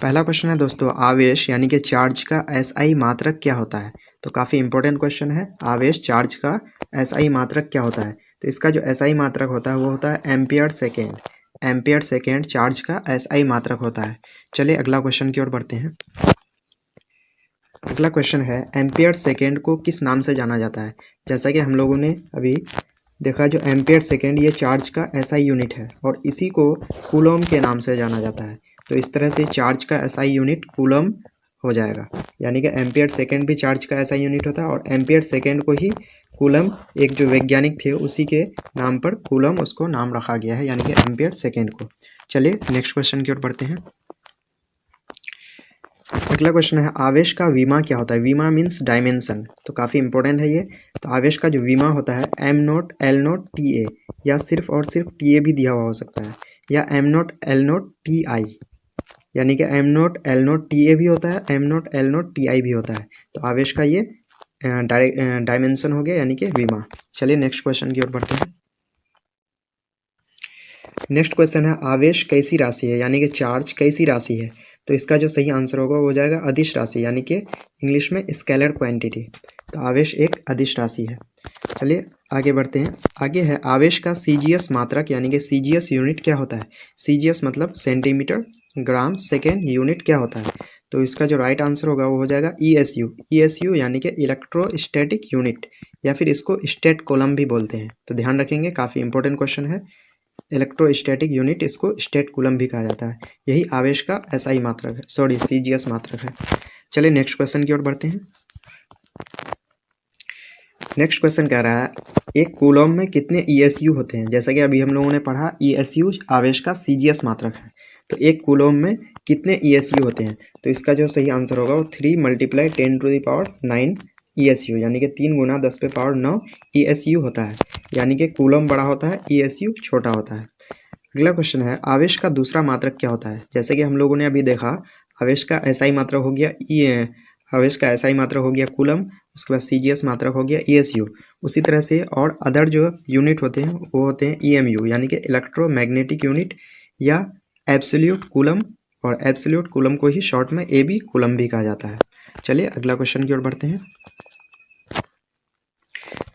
पहला क्वेश्चन है दोस्तों, आवेश यानी कि चार्ज का एसआई मात्रक क्या होता है। तो काफ़ी इंपॉर्टेंट क्वेश्चन है, आवेश चार्ज का एसआई मात्रक क्या होता है। तो इसका जो एसआई मात्रक होता है वो होता है ampere second. Ampere second charge का एसआई मात्रक होता है। चलिए अगला क्वेश्चन की ओर बढ़ते हैं। अगला क्वेश्चन है, एम्पियर सेकेंड को किस नाम से जाना जाता है। जैसा कि हम लोगों ने अभी देखा, जो एम्पियर सेकेंड ये चार्ज का एसआई यूनिट है और इसी को कूलम के नाम से जाना जाता है। तो इस तरह से चार्ज का एसआई यूनिट कूलम हो जाएगा, यानी कि एम्पियर सेकेंड भी चार्ज का एसआई यूनिट होता है और एम्पियर सेकेंड को ही कूलम, एक जो वैज्ञानिक थे उसी के नाम पर कूलम उसको नाम रखा गया है, यानी कि एम्पियर सेकेंड को। चलिए नेक्स्ट क्वेश्चन की ओर बढ़ते हैं। अगला क्वेश्चन है, आवेश का विमा क्या होता है। विमा मीन्स डायमेंशन, तो काफ़ी इंपॉर्टेंट है ये। तो आवेश का जो विमा होता है M naught L naught T A, या सिर्फ और सिर्फ टी ए भी दिया हुआ हो सकता है, या M naught L naught T I, यानी कि M naught L naught T A भी होता है, M naught L naught T I भी होता है। तो आवेश का ये डायमेंशन हो गया, यानी कि विमा। चलिए नेक्स्ट क्वेश्चन की ओर बढ़ते हैं। नेक्स्ट क्वेश्चन है, आवेश कैसी राशि है, यानी कि चार्ज कैसी राशि है। तो इसका जो सही आंसर होगा वो हो जाएगा अदिश राशि, यानी कि इंग्लिश में स्केलर क्वांटिटी। तो आवेश एक अदिश राशि है। चलिए आगे बढ़ते हैं। आगे है, आवेश का सीजीएस मात्रक यानी कि सीजीएस यूनिट क्या होता है। सीजीएस मतलब सेंटीमीटर ग्राम सेकेंड, यूनिट क्या होता है। तो इसका जो राइट आंसर होगा वो हो जाएगा ईएसयू। ईएसयू यानी कि इलेक्ट्रोस्टैटिक यूनिट, या फिर इसको स्टेट कॉलम भी बोलते हैं। तो ध्यान रखेंगे, काफ़ी इंपॉर्टेंट क्वेश्चन है। इलेक्ट्रोस्टैटिक यूनिट, इसको स्टेट कूलम भी कहा जाता है। यही आवेश का एसआई मात्रक है, सॉरी सीजीएस मात्रक है। चलिए नेक्स्ट क्वेश्चन की ओर बढ़ते हैं। नेक्स्ट क्वेश्चन कह रहा है, एक कूलम में कितने ईएसयू होते हैं। जैसा कि अभी हम लोगों ने पढ़ा, ईएसयू आवेश का सीजीएस मात्रक है। तो एक कूलम में कितने ईएसयू होते हैं। तो इसका जो सही आंसर होगा वो 3 × 10⁹ ईएसयू, यानी कि 3 × 10⁹ ईएसयू होता है। यानी कि कूलम बड़ा होता है, ईएसयू छोटा होता है। अगला क्वेश्चन है, आवेश का दूसरा मात्रक क्या होता है। जैसे कि हम लोगों ने अभी देखा, आवेश का एसआई मात्रक हो गया आवेश का एसआई मात्रक हो गया कूलम, उसके बाद सीजीएस मात्रक हो गया ईएसयू। उसी तरह से और अदर जो यूनिट होते हैं वो होते हैं ईएमयू, यानी कि इलेक्ट्रोमैग्नेटिक यूनिट, या एब्सोल्यूट कूलम, और एब्सोल्यूट कूलम को ही शॉर्ट में एबी कूलम भी कहा जाता है। चलिए अगला क्वेश्चन की ओर बढ़ते हैं।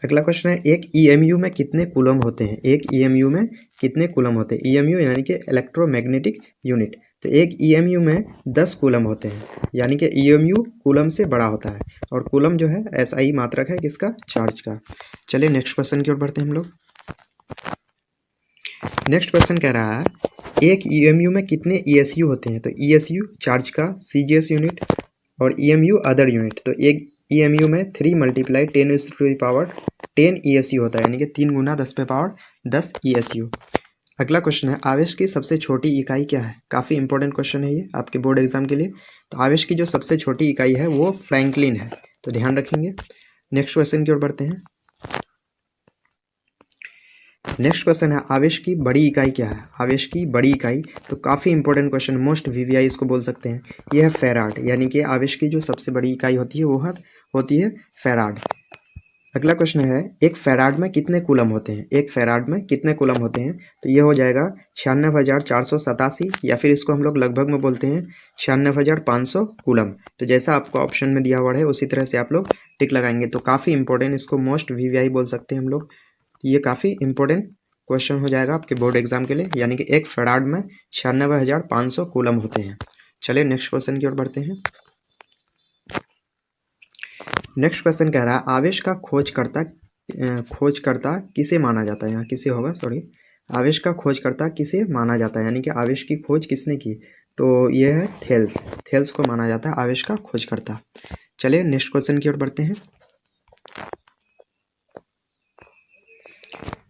अगला क्वेश्चन है, एक ईएमयू में कितने कूलम होते हैं। एक ईएमयू में कितने कूलम होते हैं। ईएमयू यानी कि इलेक्ट्रोमैग्नेटिक यूनिट। तो एक ईएमयू में 10 कूलम होते हैं, यानी कि ईएमयू कूलम से बड़ा होता है, और कूलम जो है एसआई मात्रक है किसका, चार्ज का। चलिए नेक्स्ट क्वेश्चन की ओर बढ़ते हैं हम लोग। नेक्स्ट क्वेश्चन कह रहा है, एक ईएमयू में कितने ईएसयू होते हैं। तो ईएसयू चार्ज का सीजीएस यूनिट, और ईएमयू अदर यूनिट। तो एक ईएमयू में 3 × 10 ईएसयू होता है, यानी कि 3 × 10⁻10 ईएसयू। अगला क्वेश्चन है, आवेश की सबसे छोटी इकाई क्या है। काफ़ी इंपॉर्टेंट क्वेश्चन है ये आपके बोर्ड एग्जाम के लिए। तो आवेश की जो सबसे छोटी इकाई है वो फ्रैंकलिन है, तो ध्यान रखेंगे। नेक्स्ट क्वेश्चन की ओर बढ़ते हैं। नेक्स्ट क्वेश्चन है, आवेश की बड़ी इकाई क्या है। आवेश की बड़ी इकाई, तो काफ़ी इंपॉर्टेंट क्वेश्चन, मोस्ट वीवीआई इसको बोल सकते हैं। यह है फैराड, यानी कि आवेश की जो सबसे बड़ी इकाई होती है वो होती है फैराड। अगला क्वेश्चन है, एक फैराड में कितने कूलम होते हैं। एक फैराड में कितने कूलम होते हैं। तो ये हो जाएगा 96,487, या फिर इसको हम लोग लगभग में बोलते हैं 96,500 कूलम। तो जैसा आपको ऑप्शन में दिया हुआ है उसी तरह से आप लोग टिक लगाएंगे। तो काफ़ी इंपॉर्टेंट, इसको मोस्ट वीवीआई बोल सकते हैं हम लोग। ये काफ़ी इंपॉर्टेंट क्वेश्चन हो जाएगा आपके बोर्ड एग्जाम के लिए, यानी कि एक फैराड में 96,500 कूलम होते हैं। चलिए नेक्स्ट क्वेश्चन की ओर बढ़ते हैं। नेक्स्ट क्वेश्चन कह रहा है, आवेश का खोजकर्ता किसे माना जाता है। यहाँ किसे होगा, सॉरी। आवेश का खोजकर्ता किसे माना जाता है, यानी कि आवेश की खोज किसने की। तो ये है थेल्स। थेल्स को माना जाता है आवेश का खोजकर्ता। चलिए नेक्स्ट क्वेश्चन की ओर बढ़ते हैं।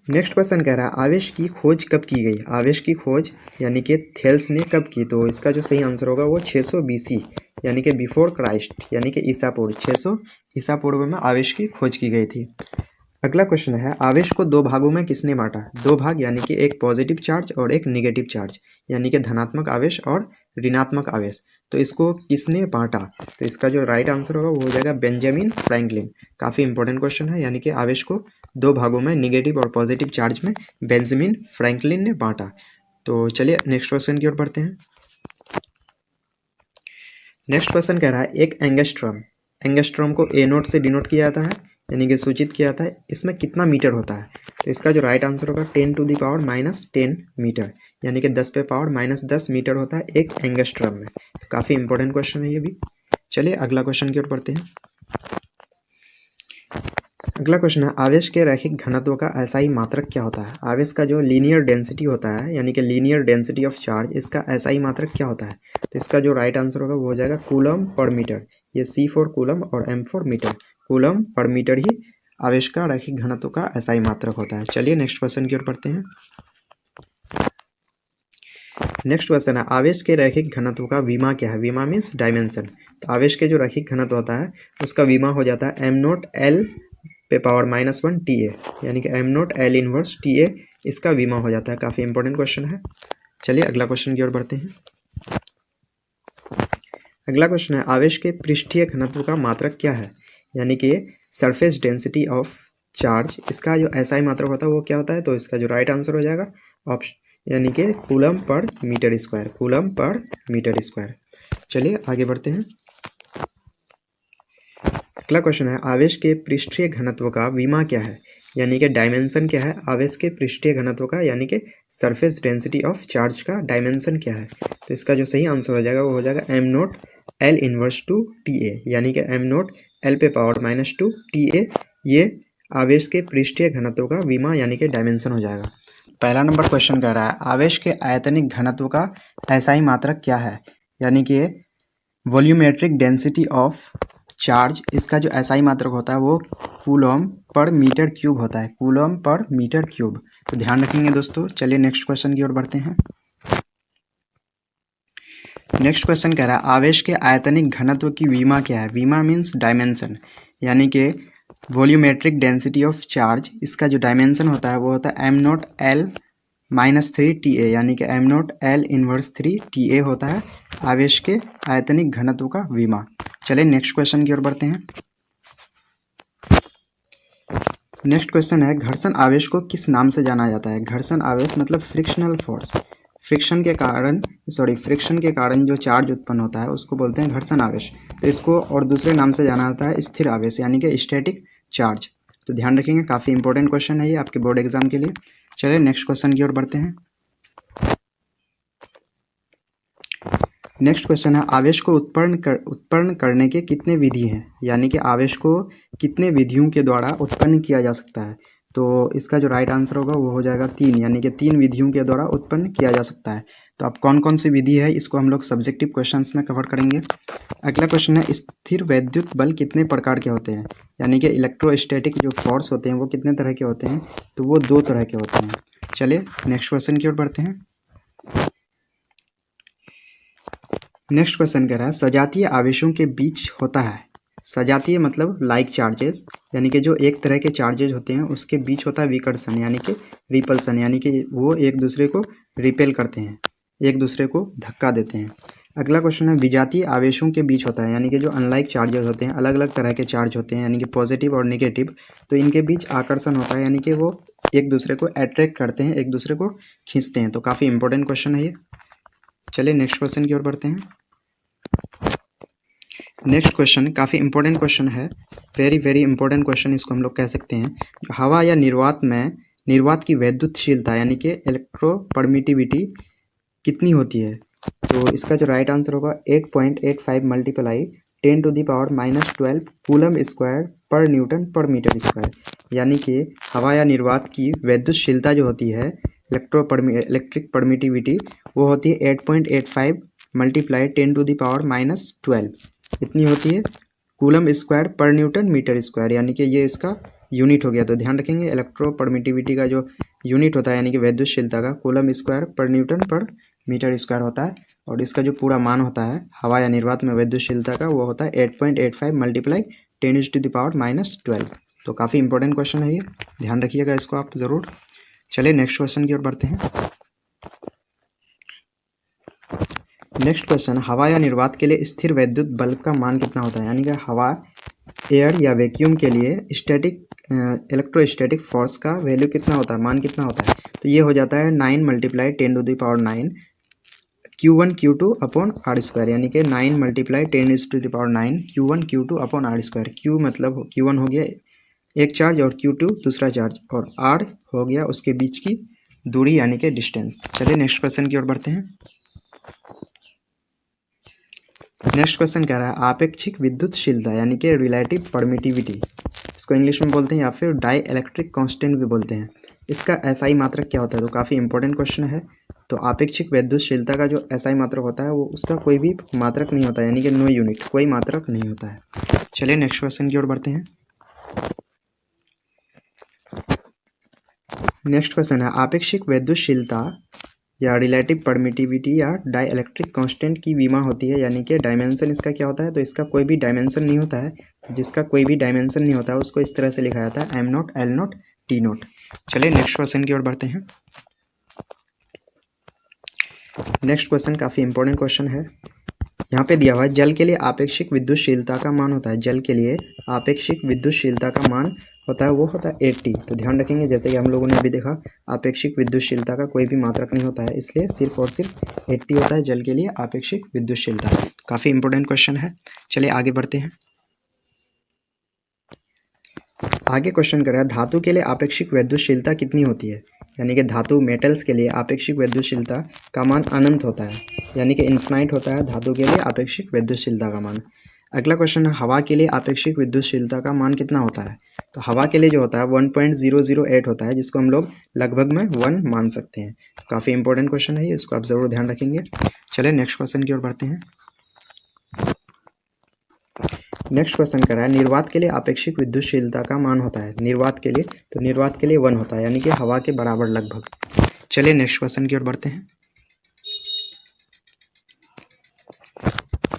नेक्स्ट क्वेश्चन कह रहा है, आवेश की खोज कब की गई। आवेश की खोज यानी कि थेल्स ने कब की। तो इसका जो सही आंसर होगा वो 600 BC, यानी कि बिफोर क्राइस्ट, यानी कि ईसा पूर्व 600 ईसा पूर्व में आवेश की खोज की गई थी। अगला क्वेश्चन है, आवेश को 2 भागों में किसने बांटा। 2 भाग, यानी कि एक पॉजिटिव चार्ज और एक निगेटिव चार्ज, यानी कि धनात्मक आवेश और ऋणात्मक आवेश। तो इसको किसने बांटा। तो इसका जो राइट आंसर होगा वो हो जाएगा बेंजामिन फ्रैंकलिन। काफ़ी इंपॉर्टेंट क्वेश्चन है, यानी कि आवेश को 2 भागों में निगेटिव और पॉजिटिव चार्ज में बेंजामिन फ्रैंकलिन ने बांटा। तो चलिए नेक्स्ट क्वेश्चन की ओर बढ़ते हैं। नेक्स्ट क्वेश्चन कह रहा है एक एंगस्ट्रॉम को ए नोट से डिनोट किया जाता है, यानी कि सूचित किया जाता है, इसमें कितना मीटर होता है? तो इसका जो राइट आंसर होगा 10⁻⁻10 मीटर, यानी कि 10 पे पावर -10 मीटर होता है एक एंगस्ट्रॉम में। तो काफ़ी इंपॉर्टेंट क्वेश्चन है ये भी। चलिए अगला क्वेश्चन की ओर बढ़ते हैं। अगला क्वेश्चन है आवेश के रैखिक घनत्व का एसआई मात्रक क्या होता है? आवेश का जो लीनियर डेंसिटी होता है, यानी कि लीनियर डेंसिटी ऑफ चार्ज, इसका एसआई मात्रक क्या होता है? तो इसका जो राइट आंसर होगा वो हो जाएगा कूलम पर मीटर। ये C फॉर कूलम और M फॉर मीटर, कूलम पर मीटर ही आवेश का रैखिक घनत्व का एसआई मात्रक होता है। चलिए नेक्स्ट क्वेश्चन की ओर बढ़ते हैं। नेक्स्ट क्वेश्चन है आवेश के रैखिक घनत्व का विमा क्या है? विमा मीन्स डायमेंशन। तो आवेश के जो रैखिक घनत्व होता है उसका विमा हो जाता है m0 L पे पावर -1 TA, यानी कि m0 L इनवर्स TA इसका विमा हो जाता है। काफ़ी इंपॉर्टेंट क्वेश्चन है। चलिए अगला क्वेश्चन की ओर बढ़ते हैं। अगला क्वेश्चन है आवेश के पृष्ठीय घनत्व का मात्रक क्या है? यानी कि सरफेस डेंसिटी ऑफ चार्ज, इसका जो एसआई मात्रक होता है वो क्या होता है? तो इसका जो राइट आंसर हो जाएगा ऑप्शन, यानी कि कूलम पर मीटर स्क्वायर, कूलम पर मीटर स्क्वायर। चलिए आगे बढ़ते हैं। अगला क्वेश्चन है आवेश के पृष्ठीय घनत्व का विमा क्या है? यानी कि डायमेंशन क्या है आवेश के पृष्ठीय घनत्व का, यानी कि सरफेस डेंसिटी ऑफ चार्ज का डायमेंशन क्या है? तो इसका जो सही आंसर हो जाएगा वो हो जाएगा m0 L inverse two TA, यानी कि m0 L पे पावर -2 TA ये आवेश के पृष्ठीय घनत्व का विमा यानी कि डायमेंशन हो जाएगा। पहला नंबर क्वेश्चन कह रहा है आवेश के आयतनिक घनत्व का एसआई मात्रक क्या है? यानी कि वॉल्यूमेट्रिक डेंसिटी ऑफ चार्ज, इसका जो एसआई मात्रक होता है वो कूलम पर मीटर क्यूब होता है, कूलम पर मीटर क्यूब। तो ध्यान रखेंगे दोस्तों। चलिए नेक्स्ट क्वेश्चन की ओर बढ़ते हैं। नेक्स्ट क्वेश्चन कह रहा है आवेश के आयतनिक घनत्व की विमा क्या है? विमा मीन्स डायमेंशन, यानी कि वॉल्यूमेट्रिक डेंसिटी ऑफ चार्ज, इसका जो डायमेंशन होता है वो होता है m0 L -3 TA, यानी कि m0 L इनवर्स 3 TA होता है आवेश के आयतनिक घनत्व का विमा। चलिए नेक्स्ट क्वेश्चन की ओर बढ़ते हैं। नेक्स्ट क्वेश्चन है घर्षण आवेश को किस नाम से जाना जाता है? घर्षण आवेश मतलब फ्रिक्शनल फोर्स, फ्रिक्शन के कारण जो चार्ज उत्पन्न होता है उसको बोलते हैं घर्षण आवेश। तो इसको और दूसरे नाम से जाना जाता है स्थिर आवेश, यानी कि स्टैटिक चार्ज। तो ध्यान रखेंगे, काफ़ी इंपॉर्टेंट क्वेश्चन है ये आपके बोर्ड एग्जाम के लिए। चलिए नेक्स्ट क्वेश्चन की ओर बढ़ते हैं। नेक्स्ट क्वेश्चन है आवेश को उत्पन्न करने के कितने विधि हैं? यानी कि आवेश को कितने विधियों के द्वारा उत्पन्न किया जा सकता है? तो इसका जो राइट आंसर होगा वो हो जाएगा 3, यानी कि 3 विधियों के द्वारा उत्पन्न किया जा सकता है। तो अब कौन कौन सी विधि है इसको हम लोग सब्जेक्टिव क्वेश्चंस में कवर करेंगे। अगला क्वेश्चन है स्थिर वैद्युत बल कितने प्रकार के होते हैं? यानी कि इलेक्ट्रोस्टैटिक जो फोर्स होते हैं वो कितने तरह के होते हैं? तो वो 2 तरह के होते हैं। चलिए नेक्स्ट क्वेश्चन की ओर बढ़ते हैं। नेक्स्ट क्वेश्चन कह रहा है सजातीय आवेशों के बीच होता है, सजातीय मतलब लाइक चार्जेस, यानी कि जो एक तरह के चार्जेज होते हैं उसके बीच होता है विकर्षण, यानी कि रिपल्सन, यानी कि वो एक दूसरे को रिपेल करते हैं, एक दूसरे को धक्का देते हैं। अगला क्वेश्चन है विजातीय आवेशों के बीच होता है, यानी कि जो अनलाइक चार्जेस होते हैं, अलग अलग तरह के चार्ज होते हैं, यानी कि पॉजिटिव और नेगेटिव, तो इनके बीच आकर्षण होता है, यानी कि वो एक दूसरे को अट्रैक्ट करते हैं, एक दूसरे को खींचते हैं। तो काफ़ी इंपॉर्टेंट क्वेश्चन है ये। चलिए नेक्स्ट क्वेश्चन की ओर बढ़ते हैं। नेक्स्ट क्वेश्चन काफ़ी इंपॉर्टेंट क्वेश्चन है, वेरी इंपॉर्टेंट क्वेश्चन इसको हम लोग कह सकते हैं। हवा या निर्वात की वैद्युतशीलता यानी कि इलेक्ट्रोपरमिटिविटी कितनी होती है? तो इसका जो राइट आंसर होगा 8.85 मल्टीप्लाई 10⁻⁻12 कूलम स्क्वायर पर न्यूटन पर मीटर स्क्वायर, यानी कि हवा या निर्वात की वैद्युतशीलता जो होती है इलेक्ट्रिक परमिटिविटी वो होती है 8.85 मल्टीप्लाई 10⁻⁻12 इतनी होती है कूलम स्क्वायर पर न्यूटन मीटर स्क्वायर, यानी कि ये इसका यूनिट हो गया। तो ध्यान रखेंगे इलेक्ट्रोपरमिटिविटी का जो यूनिट होता है यानी कि वैद्युतशीलता का कूलम स्क्वायर पर न्यूटन पर मीटर स्क्वायर होता है, और इसका जो पूरा मान होता है हवा या निर्वात में वैद्युतशीलता का वो होता है 8.85 मल्टीप्लाई 10⁻⁻12। तो काफ़ी इंपॉर्टेंट क्वेश्चन है ये, ध्यान रखिएगा इसको आप ज़रूर। चलिए नेक्स्ट क्वेश्चन की ओर बढ़ते हैं। नेक्स्ट क्वेश्चन हवा या निर्वात के लिए स्थिर वैद्युत बल का मान कितना होता है? यानी कि हवा, एयर या वैक्यूम के लिए इलेक्ट्रोस्टैटिक फोर्स का वैल्यू कितना होता है, मान कितना होता है? तो ये हो जाता है 9 × 10⁻⁹ Q1 Q2 upon R square, यानी कि 9 multiply 10⁻⁹ Q1 Q2 upon R square. Q मतलब Q1 हो गया एक चार्ज और Q2 दूसरा चार्ज, और R हो गया उसके बीच की दूरी यानी कि डिस्टेंस। चलिए नेक्स्ट क्वेश्चन की ओर बढ़ते हैं। नेक्स्ट क्वेश्चन कह रहा है आपेक्षिक विद्युतशीलता यानी कि रिलेटिव परमिटिविटी, इसको इंग्लिश में बोलते हैं या फिर डाई इलेक्ट्रिक कांस्टेंट भी बोलते हैं। इसका एसआई मात्रक क्या होता है? तो काफ़ी इंपॉर्टेंट क्वेश्चन है। तो आपेक्षिक विद्युतशीलता का जो एसआई मात्रक होता है वो उसका कोई भी मात्रक नहीं होता है, यानी कि नो यूनिट, कोई मात्रक नहीं होता है। चलिए नेक्स्ट क्वेश्चन की ओर बढ़ते हैं। नेक्स्ट क्वेश्चन है आपेक्षिक विद्युतशीलता या रिलेटिव परमिटिविटी या डाई इलेक्ट्रिक कांस्टेंट की विमा होती है, यानी कि डायमेंशन इसका क्या होता है? तो इसका कोई भी डायमेंशन नहीं होता है। जिसका कोई भी डायमेंशन नहीं होता है उसको इस तरह से लिखा जाता है M0 L0 T0। चलिए नेक्स्ट क्वेश्चन की ओर बढ़ते हैं। नेक्स्ट क्वेश्चन काफ़ी इंपॉर्टेंट क्वेश्चन है। यहाँ पे दिया हुआ है जल के लिए आपेक्षिक विद्युतशीलता का मान होता है, जल के लिए आपेक्षिक विद्युतशीलता का मान होता है वो होता है 80। तो ध्यान रखेंगे, जैसे कि हम लोगों ने अभी देखा आपेक्षिक विद्युतशीलता का कोई भी मात्रक नहीं होता है, इसलिए सिर्फ और सिर्फ 80 होता है जल के लिए आपेक्षिक विद्युतशीलता। काफ़ी इंपॉर्टेंट क्वेश्चन है। चलिए आगे बढ़ते हैं। आगे क्वेश्चन कर रहा है धातु के लिए आपेक्षिक विद्युतशीलता कितनी होती है? यानी कि धातु मेटल्स के लिए आपेक्षिक विद्युतशीलता का मान अनंत होता है, यानी कि इन्फिनाइट होता है धातु के लिए आपेक्षिक विद्युतशीलता का मान। अगला क्वेश्चन है हवा के लिए आपेक्षिक विद्युतशीलता का मान कितना होता है? तो हवा के लिए जो होता है 1.008 होता है, जिसको हम लोग लगभग में 1 मान सकते हैं। काफ़ी इंपॉर्टेंट क्वेश्चन है ये, इसको आप ज़रूर ध्यान रखेंगे। चलिए नेक्स्ट क्वेश्चन की ओर बढ़ते हैं। नेक्स्ट क्वेश्चन कर रहा है निर्वात के लिए आपेक्षिक विद्युतशीलता का मान होता है, निर्वात के लिए, तो निर्वात के लिए 1 होता है, यानी कि हवा के बराबर लगभग। चलिए नेक्स्ट क्वेश्चन की ओर बढ़ते हैं।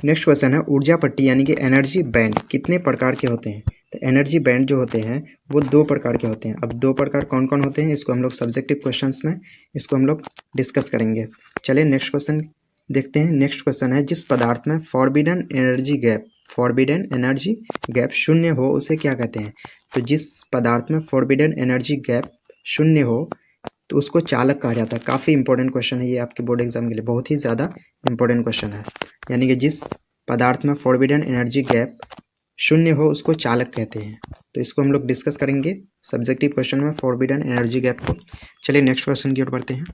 नेक्स्ट क्वेश्चन है ऊर्जा पट्टी यानी कि एनर्जी बैंड कितने प्रकार के होते हैं? तो एनर्जी बैंड जो होते हैं वो 2 प्रकार के होते हैं। अब 2 प्रकार कौन कौन होते हैं इसको हम लोग सब्जेक्टिव क्वेश्चंस में इसको हम लोग डिस्कस करेंगे। चलिए नेक्स्ट क्वेश्चन देखते हैं। नेक्स्ट क्वेश्चन है जिस पदार्थ में फॉरबिडन एनर्जी गैप शून्य हो उसे क्या कहते हैं? तो जिस पदार्थ में फॉरबिडन एनर्जी गैप शून्य हो तो उसको चालक कहा जाता है। काफ़ी इंपॉर्टेंट क्वेश्चन है ये, आपके बोर्ड एग्जाम के लिए बहुत ही ज़्यादा इंपॉर्टेंट क्वेश्चन है। यानी कि जिस पदार्थ में फॉरबिडन एनर्जी गैप शून्य हो उसको चालक कहते हैं। तो इसको हम लोग डिस्कस करेंगे सब्जेक्टिव क्वेश्चन में फॉरबिडन एनर्जी गैप को। चलिए नेक्स्ट क्वेश्चन की ओर बढ़ते हैं।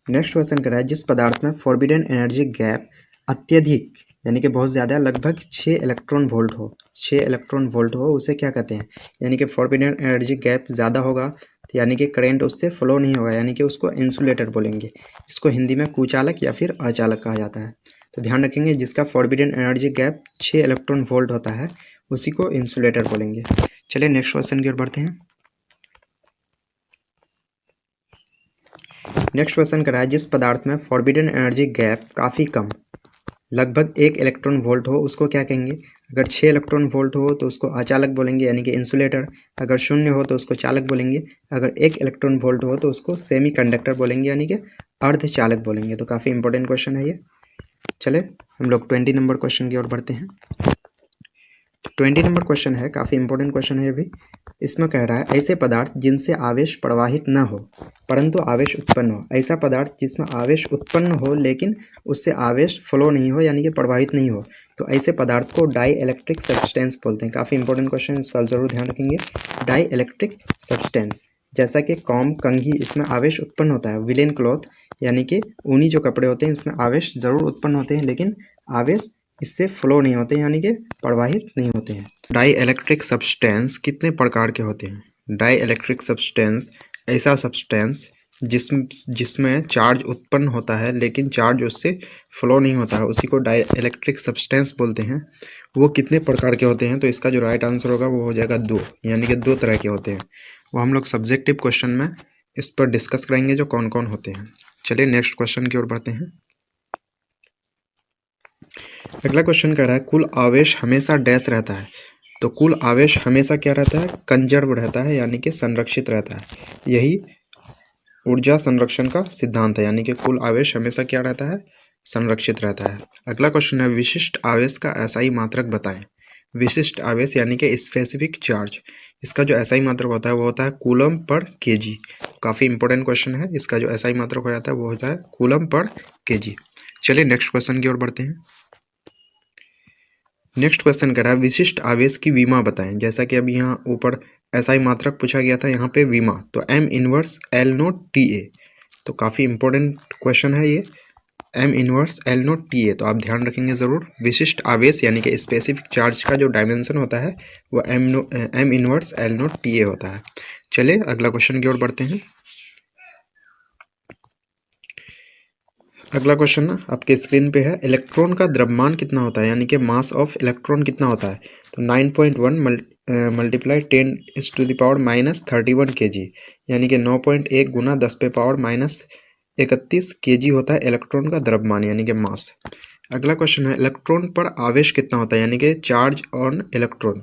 नेक्स्ट क्वेश्चन कर रहा है जिस पदार्थ में फॉरबिडन एनर्जी गैप अत्यधिक यानी कि बहुत ज़्यादा लगभग 6 इलेक्ट्रॉन वोल्ट हो, 6 इलेक्ट्रॉन वोल्ट हो उसे क्या कहते हैं? यानी कि फॉरबिडन एनर्जी गैप ज़्यादा होगा तो यानी कि करंट उससे फ्लो नहीं होगा, यानी कि उसको इंसुलेटर बोलेंगे। इसको हिंदी में कुचालक या फिर अचालक कहा जाता है। तो ध्यान रखेंगे जिसका forbidden energy gap 6 electron volt होता है उसी को इंसुलेटर बोलेंगे। चलिए नेक्स्ट क्वेश्चन की ओर बढ़ते हैं। नेक्स्ट क्वेश्चन करा है जिस पदार्थ में फॉरबिडन एनर्जी गैप काफ़ी कम लगभग 1 इलेक्ट्रॉन वोल्ट हो उसको क्या कहेंगे? अगर 6 इलेक्ट्रॉन वोल्ट हो तो उसको अचालक बोलेंगे यानी कि इंसुलेटर, अगर शून्य हो तो उसको चालक बोलेंगे, अगर 1 इलेक्ट्रॉन वोल्ट हो तो उसको सेमी कंडक्टर बोलेंगे यानी कि अर्धचालक बोलेंगे। तो काफ़ी इंपॉर्टेंट क्वेश्चन है ये। चले हम लोग 20 नंबर क्वेश्चन की ओर बढ़ते हैं। 20 नंबर क्वेश्चन है, काफ़ी इंपॉर्टेंट क्वेश्चन है अभी। इसमें कह रहा है ऐसे पदार्थ जिनसे आवेश प्रवाहित न हो परंतु आवेश उत्पन्न हो, ऐसा पदार्थ जिसमें आवेश उत्पन्न हो लेकिन उससे आवेश फ्लो नहीं हो यानी कि प्रवाहित नहीं हो, तो ऐसे पदार्थ को डाई इलेक्ट्रिक सब्सटेंस बोलते हैं। काफ़ी इंपॉर्टेंट क्वेश्चन है, इसको आप जरूर ध्यान रखेंगे। डाई इलेक्ट्रिक सब्सटेंस जैसा कि कॉम, कंघी, इसमें आवेश उत्पन्न होता है। विलेन क्लॉथ यानी कि ऊनी जो कपड़े होते हैं इसमें आवेश जरूर उत्पन्न होते हैं लेकिन आवेश इससे फ्लो नहीं होते यानी कि प्रवाहित नहीं होते हैं। डाई इलेक्ट्रिक सब्सटेंस कितने प्रकार के होते हैं? डाई इलेक्ट्रिक सब्सटेंस ऐसा सब्सटेंस जिसमें चार्ज उत्पन्न होता है लेकिन चार्ज उससे फ्लो नहीं होता है उसी को डाई इलेक्ट्रिक सब्सटेंस बोलते हैं। वो कितने प्रकार के होते हैं? तो इसका जो राइट आंसर होगा वो हो जाएगा 2, यानी कि 2 तरह के होते हैं। वो हम लोग सब्जेक्टिव क्वेश्चन में इस पर डिस्कस करेंगे जो कौन कौन होते हैं। चलिए नेक्स्ट क्वेश्चन की ओर बढ़ते हैं। अगला क्वेश्चन कह रहा है कुल आवेश हमेशा डैश रहता है। तो कुल आवेश हमेशा क्या रहता है? कंजर्व रहता है यानी कि संरक्षित रहता है। यही ऊर्जा संरक्षण का सिद्धांत है, यानी कि कुल आवेश हमेशा क्या रहता है? संरक्षित रहता है। अगला क्वेश्चन है विशिष्ट आवेश का एसआई मात्रक बताएं। विशिष्ट आवेश यानी कि स्पेसिफिक चार्ज, इसका जो एसआई मात्रक होता है वो होता है कूलम पर केजी। काफ़ी इंपॉर्टेंट क्वेश्चन है, इसका जो एसआई मात्रक हो जाता है वो होता है कूलम पर केजी। चलिए नेक्स्ट क्वेश्चन की ओर बढ़ते हैं। नेक्स्ट क्वेश्चन कह रहा है विशिष्ट आवेश की विमा बताएं। जैसा कि अभी यहाँ ऊपर एसआई मात्रक पूछा गया था, यहाँ पे विमा तो M inverse L naught T A. तो काफ़ी इंपॉर्टेंट क्वेश्चन है ये, M inverse L naught T A. तो आप ध्यान रखेंगे ज़रूर। विशिष्ट आवेश यानी कि स्पेसिफिक चार्ज का जो डायमेंशन होता है वो M inverse L naught T A होता है। चलिए अगला क्वेश्चन की ओर बढ़ते हैं। अगला क्वेश्चन ना आपके स्क्रीन पे है, इलेक्ट्रॉन का द्रव्यमान कितना होता है, यानी कि मास ऑफ इलेक्ट्रॉन कितना होता है। तो 9.1 मल्टीप्लाई 10⁻³ kg, यानी कि 9.1 गुना 10⁻31 kg होता है इलेक्ट्रॉन का द्रव्यमान यानी कि मास। अगला क्वेश्चन है, इलेक्ट्रॉन पर आवेश कितना होता है, यानी कि चार्ज ऑन इलेक्ट्रॉन,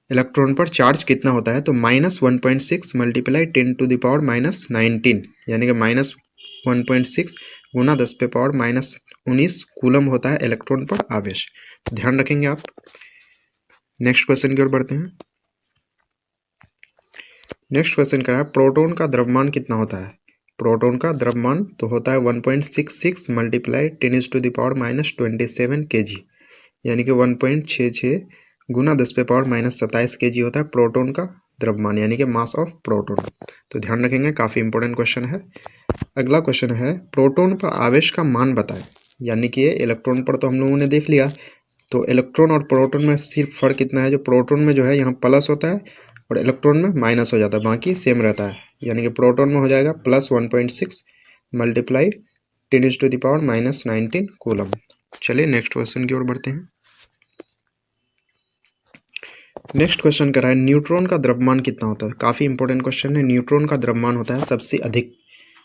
इलेक्ट्रॉन पर चार्ज कितना होता है। तो -1.6 मल्टीप्लाई 10⁻⁻19, यानी कि -1.6 गुना 10⁻⁻19 कूलम होता है इलेक्ट्रॉन पर आवेश। तो ध्यान रखेंगे आप। नेक्स्ट क्वेश्चन की ओर बढ़ते हैं। नेक्स्ट क्वेश्चन क्या है, प्रोटॉन का द्रव्यमान कितना होता है। प्रोटॉन का द्रव्यमान तो होता है 1.66 मल्टीप्लाई 10⁻⁻27 kg, यानी कि 1.66 गुना 10⁻⁻27 kg होता है प्रोटॉन का द्रव्यमान यानी कि मास ऑफ प्रोटॉन। तो ध्यान रखेंगे, काफ़ी इंपॉर्टेंट क्वेश्चन है। अगला क्वेश्चन है, प्रोटॉन पर आवेश का मान बताएं। यानी कि इलेक्ट्रॉन पर तो हम लोगों ने देख लिया, तो इलेक्ट्रॉन और प्रोटॉन में सिर्फ फ़र्क कितना है, जो प्रोटॉन में जो है यहाँ प्लस होता है और इलेक्ट्रॉन में माइनस हो जाता है, बाकी सेम रहता है। यानी कि प्रोटॉन में हो जाएगा +1.6 मल्टीप्लाई 10⁻⁻19 कूलम। चलिए नेक्स्ट क्वेश्चन की ओर बढ़ते हैं। नेक्स्ट क्वेश्चन कह रहा है, न्यूट्रॉन का द्रव्यमान कितना होता है। काफ़ी इंपॉर्टेंट क्वेश्चन है। न्यूट्रॉन का द्रव्यमान होता है सबसे अधिक,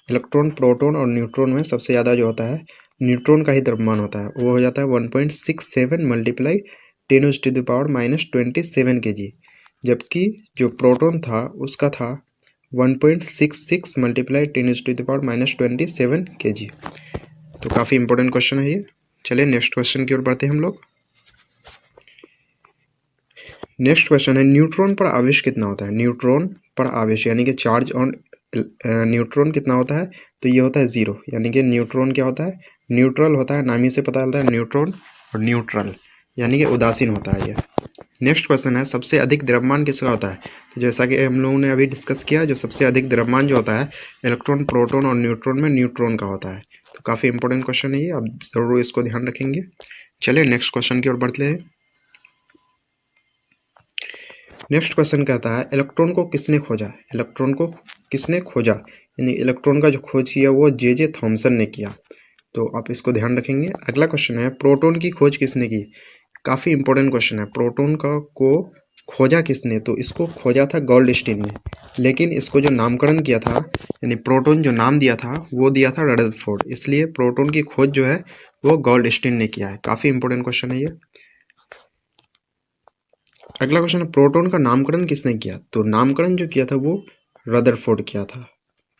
इलेक्ट्रॉन प्रोटॉन और न्यूट्रॉन में सबसे ज़्यादा जो होता है न्यूट्रॉन का ही द्रव्यमान होता है, वो हो जाता है 1.67 मल्टीप्लाई 10⁻⁻27 kg, जबकि जो प्रोटॉन था उसका था 1.66 मल्टीप्लाई 10⁻⁻27 kg। तो काफ़ी इंपॉर्टेंट क्वेश्चन है ये। चलिए नेक्स्ट क्वेश्चन की ओर बढ़ते हैं हम लोग। नेक्स्ट क्वेश्चन है, न्यूट्रॉन पर आवेश कितना होता है। न्यूट्रॉन पर आवेश यानी कि चार्ज ऑन न्यूट्रॉन कितना होता है। तो ये होता है 0, यानी कि न्यूट्रॉन क्या होता है, न्यूट्रल होता है। नाम ही से पता चलता है न्यूट्रॉन और न्यूट्रल यानी कि उदासीन होता है ये। नेक्स्ट क्वेश्चन है, सबसे अधिक द्रव्यमान किसका होता है। तो जैसा कि हम लोगों ने अभी डिस्कस किया, जो सबसे अधिक द्रव्यमान जो होता है इलेक्ट्रॉन प्रोटॉन और न्यूट्रॉन में न्यूट्रॉन का होता है। तो काफ़ी इंपॉर्टेंट क्वेश्चन है ये, आप ज़रूर इसको ध्यान रखेंगे। चलिए नेक्स्ट क्वेश्चन की ओर बढ़ते हैं। नेक्स्ट क्वेश्चन कहता है, इलेक्ट्रॉन को किसने खोजा। इलेक्ट्रॉन को किसने खोजा, यानी इलेक्ट्रॉन का जो खोज किया वो जे थॉमसन ने किया। तो आप इसको ध्यान रखेंगे। अगला क्वेश्चन है, प्रोटॉन की खोज किसने की। काफ़ी इंपॉर्टेंट क्वेश्चन है, प्रोटॉन को खोजा किसने। तो इसको खोजा था गोल्डस्टीन ने, लेकिन इसको जो नामकरण किया था, यानी प्रोटॉन जो नाम दिया था वो दिया था रदरफोर्ड, इसलिए प्रोटॉन की खोज जो है वो गोल्डस्टीन ने किया है। काफ़ी इंपॉर्टेंट क्वेश्चन है ये। अगला क्वेश्चन है, प्रोटॉन का नामकरण किसने किया। तो नामकरण जो किया था वो रदरफोर्ड किया था।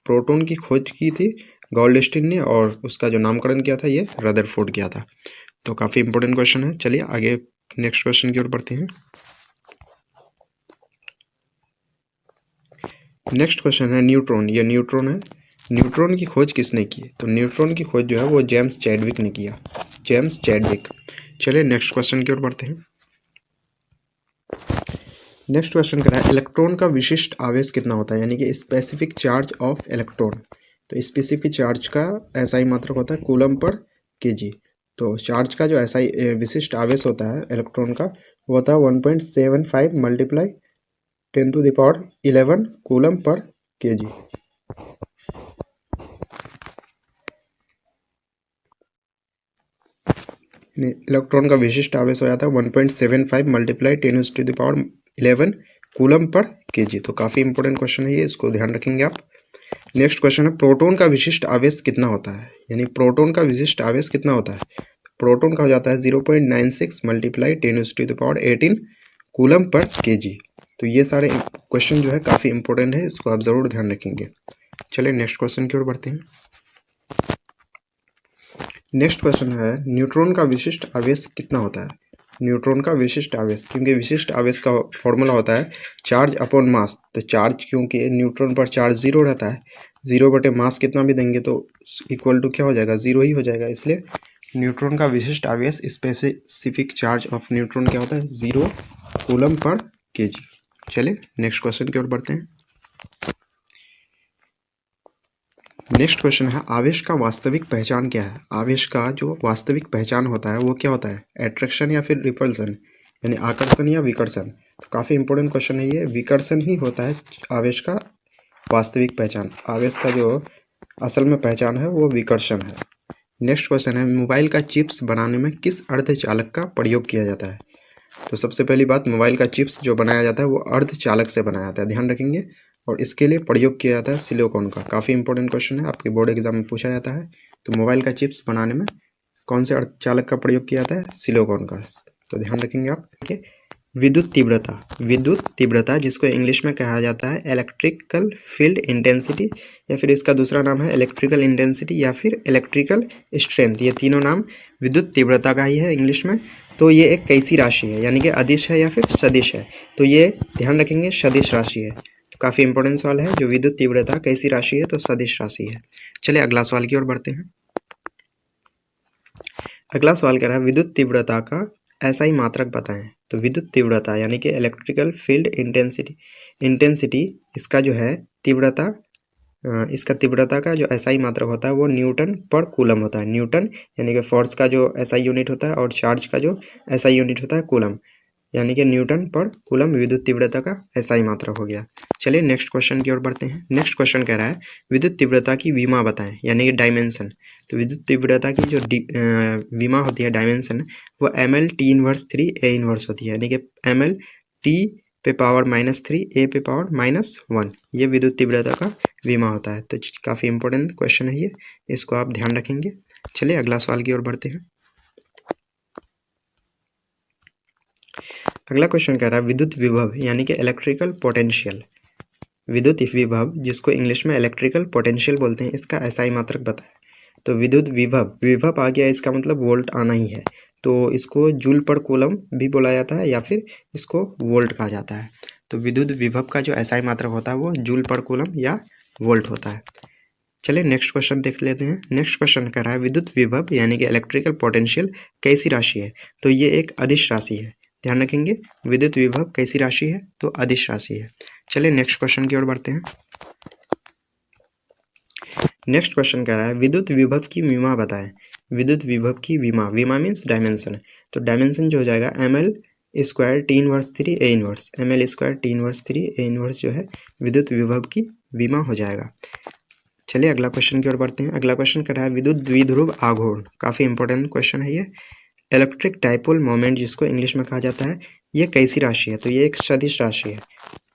प्रोटॉन की खोज की थी गोल्डस्टीन ने और उसका जो नामकरण किया था ये रदरफोर्ड किया था। तो काफ़ी इंपॉर्टेंट क्वेश्चन है। चलिए आगे नेक्स्ट क्वेश्चन की ओर बढ़ते हैं। नेक्स्ट क्वेश्चन है, न्यूट्रॉन, ये न्यूट्रॉन है। न्यूट्रॉन की खोज किसने की। तो न्यूट्रॉन की खोज जो है वो जेम्स चैडविक ने किया, जेम्स चैडविक। चलिए नेक्स्ट क्वेश्चन की ओर बढ़ते हैं। नेक्स्ट क्वेश्चन कह रहा है, इलेक्ट्रॉन का विशिष्ट आवेश कितना होता है, यानी कि स्पेसिफिक चार्ज ऑफ इलेक्ट्रॉन। तो स्पेसिफिक चार्ज का एसआई मात्रक होता है कूलम पर केजी। तो चार्ज का जो एसआई विशिष्ट आवेश होता है इलेक्ट्रॉन का वो होता है 1.75 multiply 10⁻11 coulomb per KG. Electron का विशिष्ट आवेश हो जाता है 1.75 मल्टीप्लाई 10⁻11 कूलम पर केजी। तो काफ़ी इंपॉर्टेंट क्वेश्चन है ये, इसको ध्यान रखेंगे आप। नेक्स्ट क्वेश्चन है, प्रोटॉन का विशिष्ट आवेश कितना होता है, यानी प्रोटॉन का विशिष्ट आवेश कितना होता है। प्रोटॉन का हो जाता है 0.96 मल्टीप्लाई 10⁻18 कूलम पर केजी। तो ये सारे क्वेश्चन जो है काफ़ी इंपॉर्टेंट है, इसको आप ज़रूर ध्यान रखेंगे। चलिए नेक्स्ट क्वेश्चन की ओर बढ़ते हैं। नेक्स्ट क्वेश्चन है, न्यूट्रॉन का विशिष्ट आवेश कितना होता है। न्यूट्रॉन का विशिष्ट आवेश, क्योंकि विशिष्ट आवेश का फॉर्मूला होता है चार्ज अपॉन मास। तो चार्ज, क्योंकि न्यूट्रॉन पर चार्ज जीरो रहता है, जीरो बटे मास कितना भी देंगे तो इक्वल टू क्या हो जाएगा, जीरो ही हो जाएगा। इसलिए न्यूट्रॉन का विशिष्ट आवेश, स्पेसिफिक चार्ज ऑफ न्यूट्रॉन क्या होता है, 0 कूलम पर केजी। चलिए नेक्स्ट क्वेश्चन की ओर बढ़ते हैं। नेक्स्ट क्वेश्चन है, आवेश का वास्तविक पहचान क्या है। आवेश का जो वास्तविक पहचान होता है वो क्या होता है, एट्रैक्शन या फिर रिपल्सन, यानी आकर्षण या विकर्षण। तो काफ़ी इंपॉर्टेंट क्वेश्चन है ये, विकर्षण ही होता है आवेश का वास्तविक पहचान। आवेश का जो असल में पहचान है वो विकर्षण है। नेक्स्ट क्वेश्चन है, मोबाइल का चिप्स बनाने में किस अर्धचालक का प्रयोग किया जाता है। तो सबसे पहली बात, मोबाइल का चिप्स जो बनाया जाता है वो अर्धचालक से बनाया जाता है, ध्यान रखेंगे। और इसके लिए प्रयोग किया जाता है सिलिकॉन का। काफ़ी इंपॉर्टेंट क्वेश्चन है, आपके बोर्ड एग्जाम में पूछा जाता है। तो मोबाइल का चिप्स बनाने में कौन से अर्धचालक का प्रयोग किया जाता है, सिलिकॉन का। तो ध्यान रखेंगे आप। ठीक है, विद्युत तीव्रता, विद्युत तीव्रता जिसको इंग्लिश में कहा जाता है इलेक्ट्रिकल फील्ड इंटेंसिटी, या फिर इसका दूसरा नाम है इलेक्ट्रिकल इंटेंसिटी या फिर इलेक्ट्रिकल स्ट्रेंथ। ये तीनों नाम विद्युत तीव्रता का ही है इंग्लिश में। तो ये एक कैसी राशि है, यानी कि अदिश है या फिर सदिश है। तो ये ध्यान रखेंगे सदिश राशि है। तो काफ़ी इंपॉर्टेंट सवाल है, जो विद्युत तीव्रता कैसी राशि है, तो सदिश राशि है। चलिए अगला सवाल की ओर बढ़ते हैं। अगला सवाल कह रहा है, विद्युत तीव्रता का SI मात्रक बताएं। तो विद्युत तीव्रता यानी कि इलेक्ट्रिकल फील्ड इंटेंसिटी इसका जो है तीव्रता, इसका तीव्रता का जो SI मात्रक होता है वो न्यूटन पर कूलम होता है। न्यूटन यानी कि फोर्स का जो SI यूनिट होता है, और चार्ज का जो SI यूनिट होता है कूलम, यानी कि न्यूटन पर कूलम विद्युत तीव्रता का SI मात्रक हो गया। चलिए नेक्स्ट क्वेश्चन की ओर बढ़ते हैं। नेक्स्ट क्वेश्चन कह रहा है, विद्युत तीव्रता की विमा बताएं, यानी कि डायमेंशन। तो विद्युत तीव्रता की जो विमा होती है, डायमेंशन, वो ml T inverse 3 A inverse होती है, यानी कि ml T पे पावर -3 A पे पावर -1, ये विद्युत तीव्रता का विमा होता है। तो काफ़ी इंपॉर्टेंट क्वेश्चन है ये, इसको आप ध्यान रखेंगे। चलिए अगला सवाल की ओर बढ़ते हैं। अगला क्वेश्चन कह रहा है, विद्युत विभव यानी कि इलेक्ट्रिकल पोटेंशियल। विद्युत विभव जिसको इंग्लिश में इलेक्ट्रिकल पोटेंशियल बोलते हैं, इसका SI मात्रक बताएं। तो विद्युत विभव, विभव आ गया, इसका मतलब वोल्ट आना ही है। तो इसको जूल पर कूलम भी बोला जाता है, या फिर इसको वोल्ट कहा जाता है। तो विद्युत विभव का जो SI मात्रक होता है वो जूल पर कूलम या वोल्ट होता है। चलिए नेक्स्ट क्वेश्चन देख लेते हैं। नेक्स्ट क्वेश्चन कह रहा है, विद्युत विभव यानी कि इलेक्ट्रिकल पोटेंशियल कैसी राशि है। तो ये एक अदिश राशि है, ध्यान रखेंगे। विद्युत विभव कैसी राशि है, तो अदिश राशि है। चलिए नेक्स्ट क्वेश्चन की ओर बढ़ते हैं। नेक्स्ट क्वेश्चन कह रहा है, विद्युत विभव की विमा बताएं। विद्युत विभव की विमा, विमा मीन्स डायमेंशन। तो डायमेंशन जो हो जाएगा ml square T inverse 3 A inverse, ml square T inverse 3 A inverse जो है विद्युत विभव की विमा हो जाएगा। चलिए अगला क्वेश्चन की ओर बढ़ते हैं। अगला क्वेश्चन कर रहा है, विद्युत द्विध्रुव आघूर्ण। काफ़ी इंपॉर्टेंट क्वेश्चन है ये। इलेक्ट्रिक डाइपोल मोमेंट जिसको इंग्लिश में कहा जाता है, ये कैसी राशि है। तो ये एक सदिश राशि है।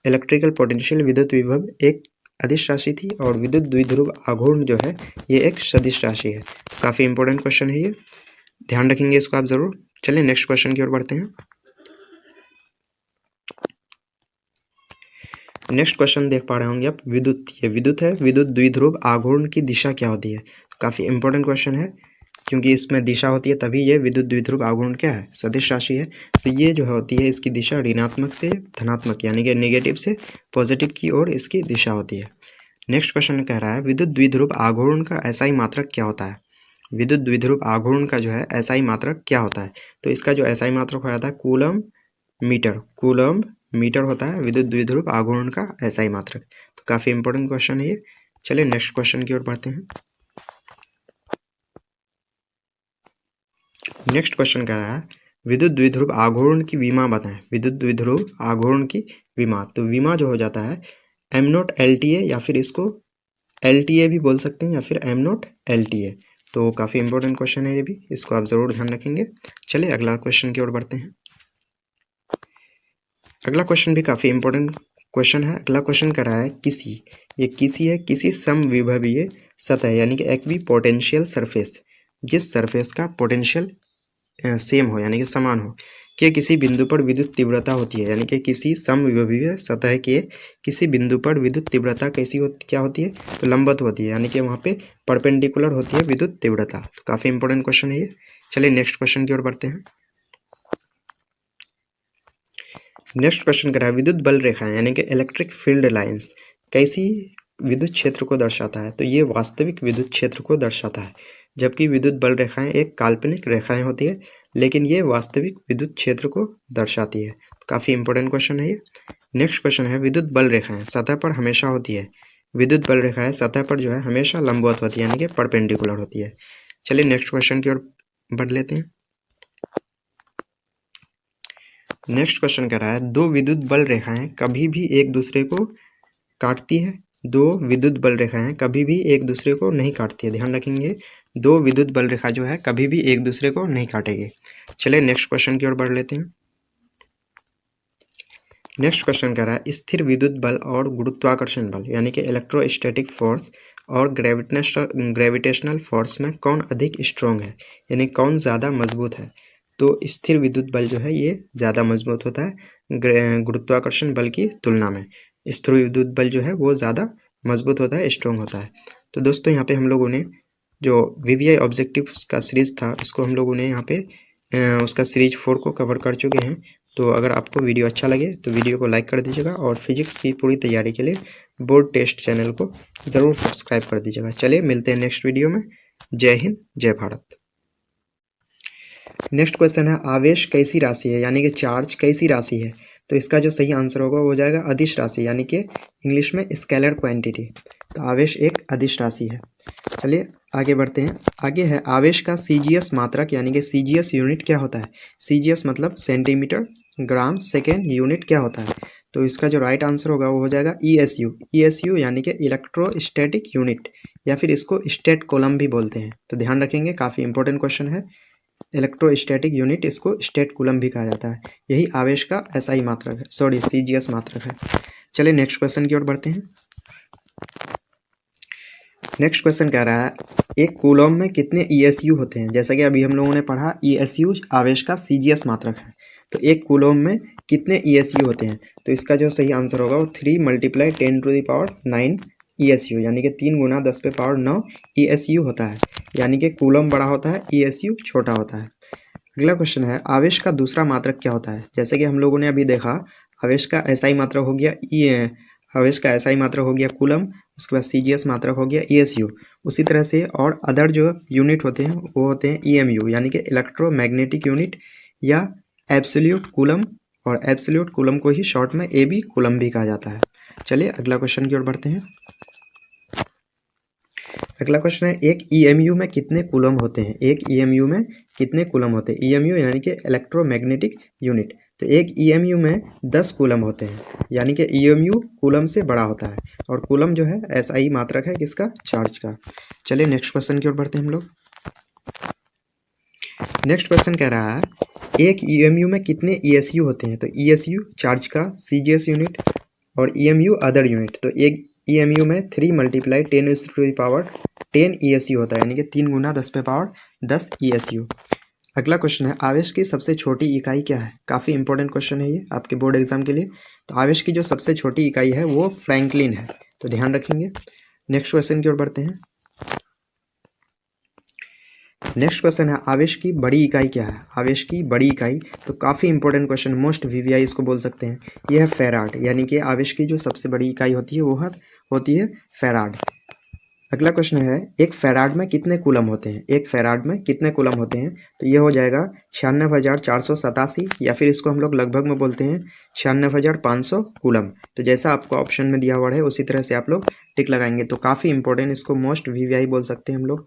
इलेक्ट्रिकल पोटेंशियल विद्युत विभव एक अदिश राशि थी, और विद्युत द्विध्रुव आघूर्ण जो है ये एक सदिश राशि है। काफ़ी इंपॉर्टेंट क्वेश्चन है ये, ध्यान रखेंगे इसको आप जरूर। चलिए नेक्स्ट क्वेश्चन की ओर बढ़ते हैं। नेक्स्ट क्वेश्चन देख पा रहे होंगे आप, विद्युत, ये विद्युत है, विद्युत द्विध्रुव आघूर्ण की दिशा क्या होती है। काफ़ी इंपॉर्टेंट क्वेश्चन है, क्योंकि इसमें दिशा होती है तभी ये विद्युत द्विध्रुव आघूर्ण क्या है, सदिश राशि है। तो ये जो होती है इसकी दिशा ऋणात्मक से धनात्मक, यानी कि नेगेटिव से पॉजिटिव की ओर इसकी दिशा होती है। नेक्स्ट क्वेश्चन कह रहा है, विद्युत द्विध्रुव आघूर्ण का SI मात्रक क्या होता है। विद्युत द्विध्रुव आघूर्ण का जो है SI मात्रक क्या होता है। तो इसका जो SI मात्रक हो जाता है कूलम मीटर, कूलम मीटर होता है विद्युत द्विध्रुव आघूर्ण का SI मात्रक। तो काफ़ी इंपॉर्टेंट क्वेश्चन है ये। चलिए नेक्स्ट क्वेश्चन की ओर बढ़ते हैं। नेक्स्ट क्वेश्चन कह रहा है, विद्युत द्विध्रुव आघूर्ण की विमा बताएं। विद्युत द्विध्रुव आघूर्ण की विमा, तो विमा जो हो जाता है m0 LTA, या फिर इसको LTA भी बोल सकते हैं, या फिर m0 LTA। तो काफ़ी इंपॉर्टेंट क्वेश्चन है ये भी, इसको आप ज़रूर ध्यान रखेंगे। चलिए अगला क्वेश्चन की ओर बढ़ते हैं। अगला क्वेश्चन भी काफ़ी इंपॉर्टेंट क्वेश्चन है। अगला क्वेश्चन कर रहा है, किसी, ये किसी है, किसी समविभवीय सतह यानी कि एक्वी पोटेंशियल सरफेस, जिस सरफेस का पोटेंशियल सेम हो यानी कि समान हो, के किसी बिंदु पर विद्युत तीव्रता होती है। यानी कि किसी समविभवीय सतह के किसी बिंदु पर विद्युत तीव्रता कैसी होती, क्या होती है, तो लंबवत होती है, यानी कि वहाँ पे परपेंडिकुलर होती है विद्युत तीव्रता। तो काफ़ी इंपॉर्टेंट क्वेश्चन है ये। चलिए नेक्स्ट क्वेश्चन की ओर बढ़ते हैं। नेक्स्ट क्वेश्चन कह रहा है विद्युत बल रेखाएं यानी कि इलेक्ट्रिक फील्ड लाइंस कैसी विद्युत क्षेत्र को दर्शाता है। तो ये वास्तविक विद्युत क्षेत्र को दर्शाता है, जबकि विद्युत बल रेखाएं एक काल्पनिक रेखाएं होती है, लेकिन ये वास्तविक विद्युत क्षेत्र को दर्शाती है। काफ़ी इंपॉर्टेंट क्वेश्चन है ये। नेक्स्ट क्वेश्चन है विद्युत बल रेखाएं सतह पर हमेशा होती है। विद्युत बल रेखाएं सतह पर जो है हमेशा लंबवत होती है यानी कि परपेंडिकुलर होती है। चलिए नेक्स्ट क्वेश्चन की ओर बढ़ लेते हैं। नेक्स्ट क्वेश्चन कह रहा है दो विद्युत बल रेखाएं कभी भी एक दूसरे को काटती है। दो विद्युत बल रेखाएं कभी भी एक दूसरे को नहीं काटती है, ध्यान रखेंगे। दो विद्युत बल रेखा जो है कभी भी एक दूसरे को नहीं काटेगी। चलिए नेक्स्ट क्वेश्चन की ओर बढ़ लेते हैं। नेक्स्ट क्वेश्चन कह रहा है स्थिर विद्युत बल और गुरुत्वाकर्षण बल यानी कि इलेक्ट्रोस्टैटिक फोर्स और ग्रेविटेशनल फोर्स में कौन अधिक स्ट्रॉन्ग है, यानी कौन ज़्यादा मजबूत है। तो स्थिर विद्युत बल जो है ये ज़्यादा मजबूत होता है गुरुत्वाकर्षण बल की तुलना में। स्थिर विद्युत बल जो है वो ज़्यादा मजबूत होता है, स्ट्रॉन्ग होता है। तो दोस्तों यहाँ पे हम लोगों ने जो VVI ऑब्जेक्टिव्स का सीरीज़ था उसको हम लोगों ने यहाँ पे उसका सीरीज 4 को कवर कर चुके हैं। तो अगर आपको वीडियो अच्छा लगे तो वीडियो को लाइक कर दीजिएगा और फिजिक्स की पूरी तैयारी के लिए बोर्ड टेस्ट चैनल को ज़रूर सब्सक्राइब कर दीजिएगा। चलिए मिलते हैं नेक्स्ट वीडियो में। जय हिंद, जय भारत। नेक्स्ट क्वेश्चन है आवेश कैसी राशि है, यानी कि चार्ज कैसी राशि है। तो इसका जो सही आंसर होगा वो हो जाएगा अदिश राशि, यानी कि इंग्लिश में स्केलर क्वांटिटी। तो आवेश एक अदिश राशि है। चलिए आगे बढ़ते हैं। आगे है आवेश का CGS मात्रक यानी कि CGS यूनिट क्या होता है। CGS मतलब सेंटीमीटर ग्राम सेकेंड, यूनिट क्या होता है। तो इसका जो राइट आंसर होगा वो हो जाएगा ESU। ESU यानी कि इलेक्ट्रोस्टैटिक यूनिट, या फिर इसको स्टेट कॉलम भी बोलते हैं। तो ध्यान रखेंगे, काफ़ी इंपॉर्टेंट क्वेश्चन है। इलेक्ट्रोस्टैटिक यूनिट, इसको स्टेट कूलम भी कहा जाता है। यही आवेश का SI मात्रक है, सॉरी CGS मात्रक है। चलिए नेक्स्ट क्वेश्चन की ओर बढ़ते हैं। नेक्स्ट क्वेश्चन कह रहा है एक कूलम में कितने ESU होते हैं। जैसा कि अभी हम लोगों ने पढ़ा ESU आवेश का CGS मात्रक है। तो एक कूलम में कितने ESU होते हैं। तो इसका जो सही आंसर होगा वो 3 × 10⁹ ESU, यानी कि 3 × 10⁹ ESU होता है। यानी कि कूलम बड़ा होता है, ESU छोटा होता है। अगला क्वेश्चन है आवेश का दूसरा मात्रक क्या होता है। जैसे कि हम लोगों ने अभी देखा आवेश का SI मात्रक हो गया आवेश का SI मात्रक हो गया कूलम, उसके बाद CGS मात्रक हो गया ESU। उसी तरह से और अदर जो यूनिट होते हैं वो होते हैं EMU, यानी कि इलेक्ट्रोमैग्नेटिक यूनिट या एब्सोल्यूट कूलम, और एब्सोल्यूट कूलम को ही शॉर्ट में AB कूलम भी कहा जाता है। चलिए अगला क्वेश्चन की ओर बढ़ते हैं। अगला क्वेश्चन है एक EMU में कितने कूलम होते हैं। एक EMU में कितने कूलम होते हैं। EMU यानी कि इलेक्ट्रोमैग्नेटिक यूनिट। तो एक EMU में 10 कूलम होते हैं, यानी कि EMU कूलम से बड़ा होता है, और कूलम जो है SI मात्रक है किसका, चार्ज का। चलिए नेक्स्ट क्वेश्चन की ओर बढ़ते हैं हम लोग। नेक्स्ट क्वेश्चन कह रहा है एक EMU में कितने ESU होते हैं। तो ESU चार्ज का CGS यूनिट और EMU अदर यूनिट। तो एक EMU में 3 × 10⁻10 ESU होता है, यानी कि 3 × 10⁻10 ESU। अगला क्वेश्चन है आवेश की सबसे छोटी इकाई क्या है। काफ़ी इंपॉर्टेंट क्वेश्चन है ये आपके बोर्ड एग्जाम के लिए। तो आवेश की जो सबसे छोटी इकाई है वो फ्रैंकलिन है, तो ध्यान रखेंगे। नेक्स्ट क्वेश्चन की ओर बढ़ते हैं। नेक्स्ट क्वेश्चन है आवेश की बड़ी इकाई क्या है। आवेश की बड़ी इकाई, तो काफ़ी इंपॉर्टेंट क्वेश्चन, मोस्ट VVI इसको बोल सकते हैं। यह है फैराड, यानी कि आवेश की जो सबसे बड़ी इकाई होती है वो होती है फैराड। अगला क्वेश्चन है एक फैराड में कितने कूलम होते हैं। एक फैराड में कितने कूलम होते हैं। तो ये हो जाएगा 96,487, या फिर इसको हम लोग लगभग में बोलते हैं 96,500 कूलम। तो जैसा आपको ऑप्शन में दिया हुआ है उसी तरह से आप लोग टिक लगाएंगे। तो काफ़ी इंपॉर्टेंट, इसको मोस्ट VVI बोल सकते हैं हम लोग।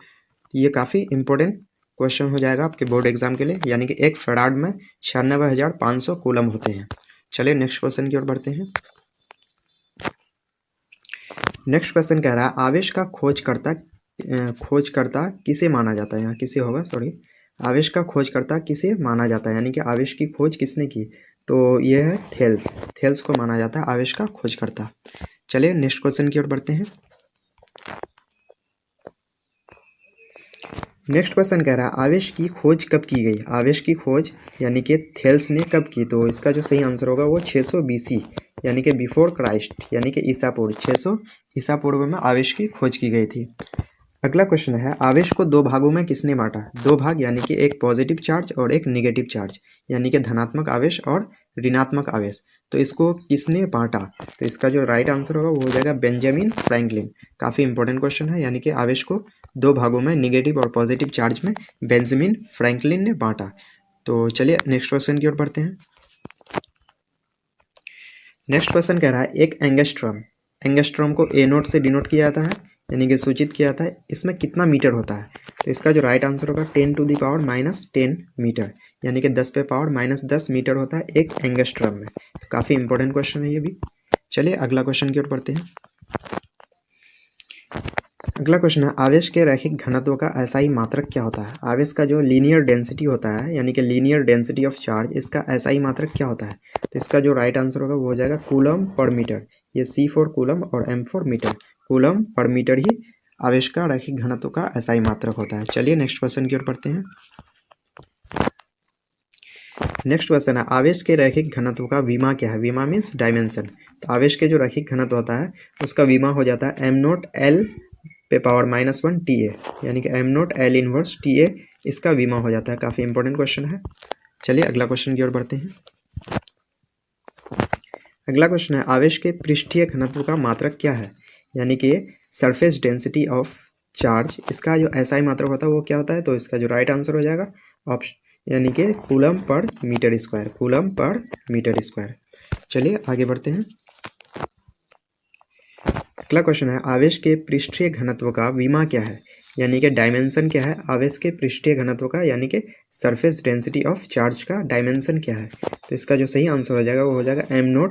ये काफ़ी इंपॉर्टेंट क्वेश्चन हो जाएगा आपके बोर्ड एग्जाम के लिए, यानी कि एक फैराड में 96,500 कूलम होते हैं। चलिए नेक्स्ट क्वेश्चन की ओर बढ़ते हैं। नेक्स्ट क्वेश्चन कह रहा है आवेश का खोजकर्ता किसे माना जाता है। यहाँ किसे होगा, सॉरी, आवेश का खोजकर्ता किसे माना जाता है, यानी कि आवेश की खोज किसने की। तो ये है थेल्स को माना जाता है आवेश का खोजकर्ता। चलिए नेक्स्ट क्वेश्चन की ओर बढ़ते हैं। नेक्स्ट क्वेश्चन कह रहा है आवेश की खोज कब की गई। आवेश की खोज यानी कि थेल्स ने कब की। तो इसका जो सही आंसर होगा वो 600 BC, यानी कि बिफोर क्राइस्ट, यानी कि ईसा पूर्व 600 ईसा पूर्व में आवेश की खोज की गई थी। अगला क्वेश्चन है आवेश को 2 भागों में किसने बांटा। 2 भाग, यानी कि एक पॉजिटिव चार्ज और एक निगेटिव चार्ज, यानी कि धनात्मक आवेश और ऋणात्मक आवेश। तो इसको किसने बांटा? तो इसका जो राइट आंसर होगा वो हो जाएगा बेंजामिन फ्रैंकलिन। काफ़ी इंपॉर्टेंट क्वेश्चन है, यानी कि आवेश को दो भागों में, निगेटिव और पॉजिटिव चार्ज में, बेंजामिन फ्रैंकलिन ने बांटा। तो चलिए नेक्स्ट क्वेश्चन की ओर बढ़ते हैं। नेक्स्ट क्वेश्चन कह रहा है एक एंगस्ट्रॉम को ए नोट से डिनोट किया जाता है, यानी कि सूचित किया जाता है। इसमें कितना मीटर होता है? तो इसका जो राइट आंसर होगा 10⁻⁻10 मीटर, यानी कि 10⁻⁻10 मीटर होता है एक एंगस्ट्रॉम में। तो काफ़ी इंपॉर्टेंट क्वेश्चन है ये भी। चलिए अगला क्वेश्चन की ओर बढ़ते हैं। अगला क्वेश्चन है आवेश के रैखिक घनत्व का एसआई मात्रक क्या होता है? आवेश का जो लीनियर डेंसिटी होता है, यानी कि लीनियर डेंसिटी ऑफ चार्ज, इसका एसआई मात्रक क्या होता है? तो इसका जो राइट आंसर होगा वो हो जाएगा कूलम पर मीटर। ये C फॉर कूलम और M फॉर मीटर। कूलम पर मीटर ही आवेश का रैखिक घनत्व का एसआई मात्रक होता है। चलिए नेक्स्ट क्वेश्चन की ओर बढ़ते हैं। नेक्स्ट क्वेश्चन है आवेश के रैखिक घनत्व का विमा क्या है? विमा मीन्स डायमेंशन। तो आवेश के जो रैखिक घनत्व होता है उसका विमा हो जाता है m0 L पे पावर -1 TA, यानी कि m0 L इनवर्स TA इसका विमा हो जाता है। काफ़ी इंपॉर्टेंट क्वेश्चन है। चलिए अगला क्वेश्चन की ओर बढ़ते हैं। अगला क्वेश्चन है आवेश के पृष्ठीय घनत्व का मात्रक क्या है? यानी कि सरफेस डेंसिटी ऑफ चार्ज, इसका जो एसआई मात्रक होता है वो क्या होता है? तो इसका जो राइट आंसर हो जाएगा ऑप्शन, यानी कि कूलम पर मीटर स्क्वायर। कूलम पर मीटर स्क्वायर। चलिए आगे बढ़ते हैं। अगला क्वेश्चन है आवेश के पृष्ठीय घनत्व का विमा क्या है? यानी कि डायमेंशन क्या है आवेश के पृष्ठीय घनत्व का, यानी कि सरफेस डेंसिटी ऑफ चार्ज का डायमेंशन क्या है? तो इसका जो सही आंसर हो जाएगा वो हो जाएगा m0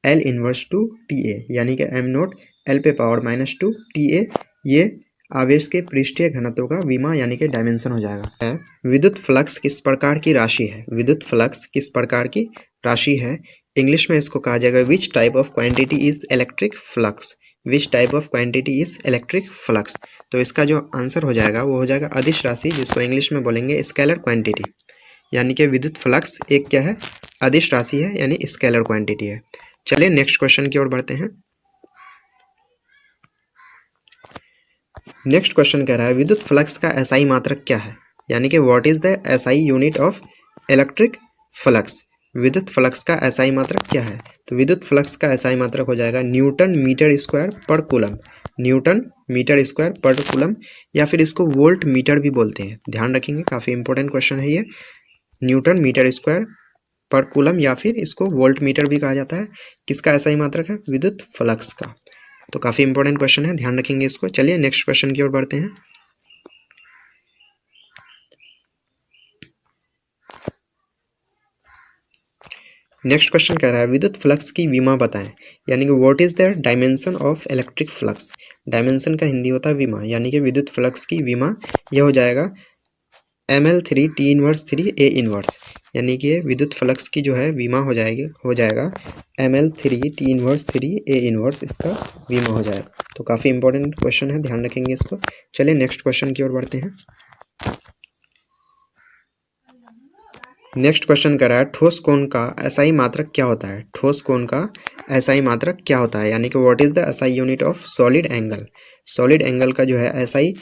L inverse two TA, यानी कि m0 L पे पावर -2 TA ये आवेश के पृष्ठीय घनत्व का विमा, यानी कि डायमेंशन हो जाएगा। विद्युत फ्लक्स किस प्रकार की राशि है? विद्युत फ्लक्स किस प्रकार की राशि है? इंग्लिश में इसको कहा जाएगा which type of quantity is electric flux. Which type of quantity is electric flux. तो इसका जो आंसर हो जाएगा वो हो जाएगा अदिश राशि, जिसको इंग्लिश में बोलेंगे स्केलर क्वांटिटी। यानी कि विद्युत फ्लक्स एक क्या है? अदिश राशि है, यानी स्केलर क्वांटिटी है। चलिए नेक्स्ट क्वेश्चन की ओर बढ़ते हैं। नेक्स्ट क्वेश्चन कह रहा है विद्युत फ्लक्स का एसआई मात्रक क्या है? यानी कि what is the SI unit of electric flux. विद्युत फ्लक्स का एसआई मात्रक क्या है? तो विद्युत फ्लक्स का एसआई मात्रक हो जाएगा न्यूटन मीटर स्क्वायर पर कूलम। न्यूटन मीटर स्क्वायर पर कूलम, या फिर इसको वोल्ट मीटर भी बोलते हैं। ध्यान रखेंगे, काफ़ी इंपॉर्टेंट क्वेश्चन है ये। न्यूटन मीटर स्क्वायर पर कूलम, या फिर इसको वोल्ट मीटर भी कहा जाता है। किसका एसआई मात्रक है? विद्युत फ्लक्स का। तो काफ़ी इंपॉर्टेंट क्वेश्चन है, ध्यान रखेंगे इसको। चलिए नेक्स्ट क्वेश्चन की ओर बढ़ते हैं। नेक्स्ट क्वेश्चन कह रहा है विद्युत फ्लक्स की विमा बताएं, यानी कि what is the dimension of electric flux. Dimension का हिंदी होता है विमा, यानी कि विद्युत फ्लक्स की विमा यह हो जाएगा ml3 T inverse 3 A inverse, यानी कि विद्युत फ्लक्स की जो है विमा हो जाएगा ml3 T inverse 3 A inverse, इसका विमा हो जाएगा। तो काफ़ी इंपॉर्टेंट क्वेश्चन है, ध्यान रखेंगे इसको। चलिए नेक्स्ट क्वेश्चन की ओर बढ़ते हैं। नेक्स्ट क्वेश्चन कर रहा है ठोस कोण का एसआई मात्रक क्या होता है? ठोस कोण का एसआई मात्रक क्या होता है? यानी कि what is the SI unit of solid angle. Solid angle का जो है एसआई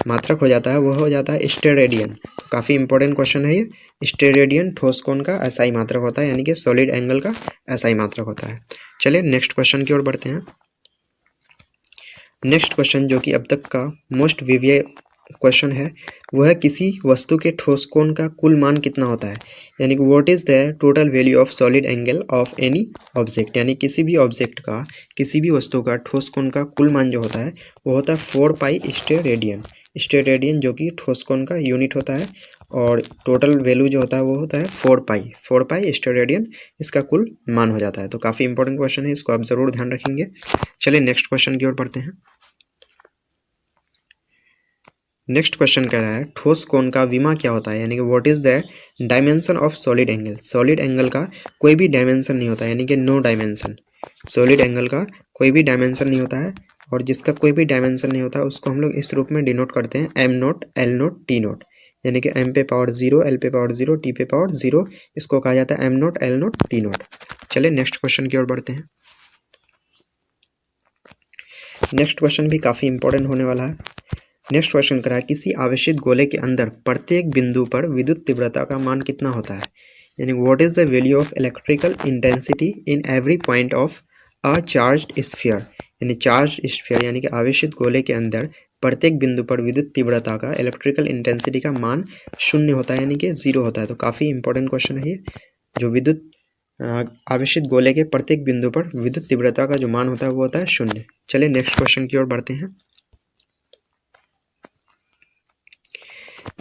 मात्रक हो जाता है वो हो जाता है स्टेरेडियन। काफ़ी इंपॉर्टेंट क्वेश्चन है ये। स्टेरेडियन ठोस कोण का एसआई मात्रक होता है, यानी कि सॉलिड एंगल का एसआई मात्रक होता है। चलिए नेक्स्ट क्वेश्चन की ओर बढ़ते हैं। नेक्स्ट क्वेश्चन जो कि अब तक का मोस्ट विवियर क्वेश्चन है वह है किसी वस्तु के ठोस कोण का कुल मान कितना होता है? यानी कि what is the total value of solid angle of any object. यानी किसी भी ऑब्जेक्ट का, किसी भी वस्तु का ठोस कोण का कुल मान जो होता है वो होता है 4 पाई स्टेरेडियन। स्टेरेडियन जो कि ठोस कोण का यूनिट होता है, और टोटल वैल्यू जो होता है वो होता है 4 पाई स्टेरेडियन, इसका कुल मान हो जाता है। तो काफ़ी इंपॉर्टेंट क्वेश्चन है, इसको आप ज़रूर ध्यान रखेंगे। चलिए नेक्स्ट क्वेश्चन की ओर बढ़ते हैं। नेक्स्ट क्वेश्चन कह रहा है ठोस कोण का विमा क्या होता है? यानी कि what is the dimension of solid angle. Solid angle का कोई भी डायमेंशन नहीं होता है, यानी कि नो डायमेंशन। सॉलिड एंगल का कोई भी डायमेंशन नहीं होता है, और जिसका कोई भी डायमेंशन नहीं होता उसको हम लोग इस रूप में डिनोट करते हैं m0 L0 T0, यानी कि m पे पावर 0, L पे पावर 0, T पे पावर 0, इसको कहा जाता है m0 L0 T0। चलिए नेक्स्ट क्वेश्चन की ओर बढ़ते हैं। नेक्स्ट क्वेश्चन भी काफ़ी इंपॉर्टेंट होने वाला है। नेक्स्ट क्वेश्चन करा है किसी आवेशित गोले के अंदर प्रत्येक बिंदु पर विद्युत तीव्रता का मान कितना होता है? यानी what is the value of electrical intensity in every point of a charged sphere, यानी चार्ज्ड स्फीयर यानी कि आवेशित गोले के अंदर प्रत्येक बिंदु पर विद्युत तीव्रता का इलेक्ट्रिकल इंटेंसिटी का मान शून्य होता है यानी कि 0 होता है। तो काफ़ी इंपॉर्टेंट क्वेश्चन है ये। जो विद्युत आवेशित गोले के प्रत्येक बिंदु पर विद्युत तीव्रता का जो मान होता है वो होता है 0। चलिए नेक्स्ट क्वेश्चन की ओर बढ़ते हैं।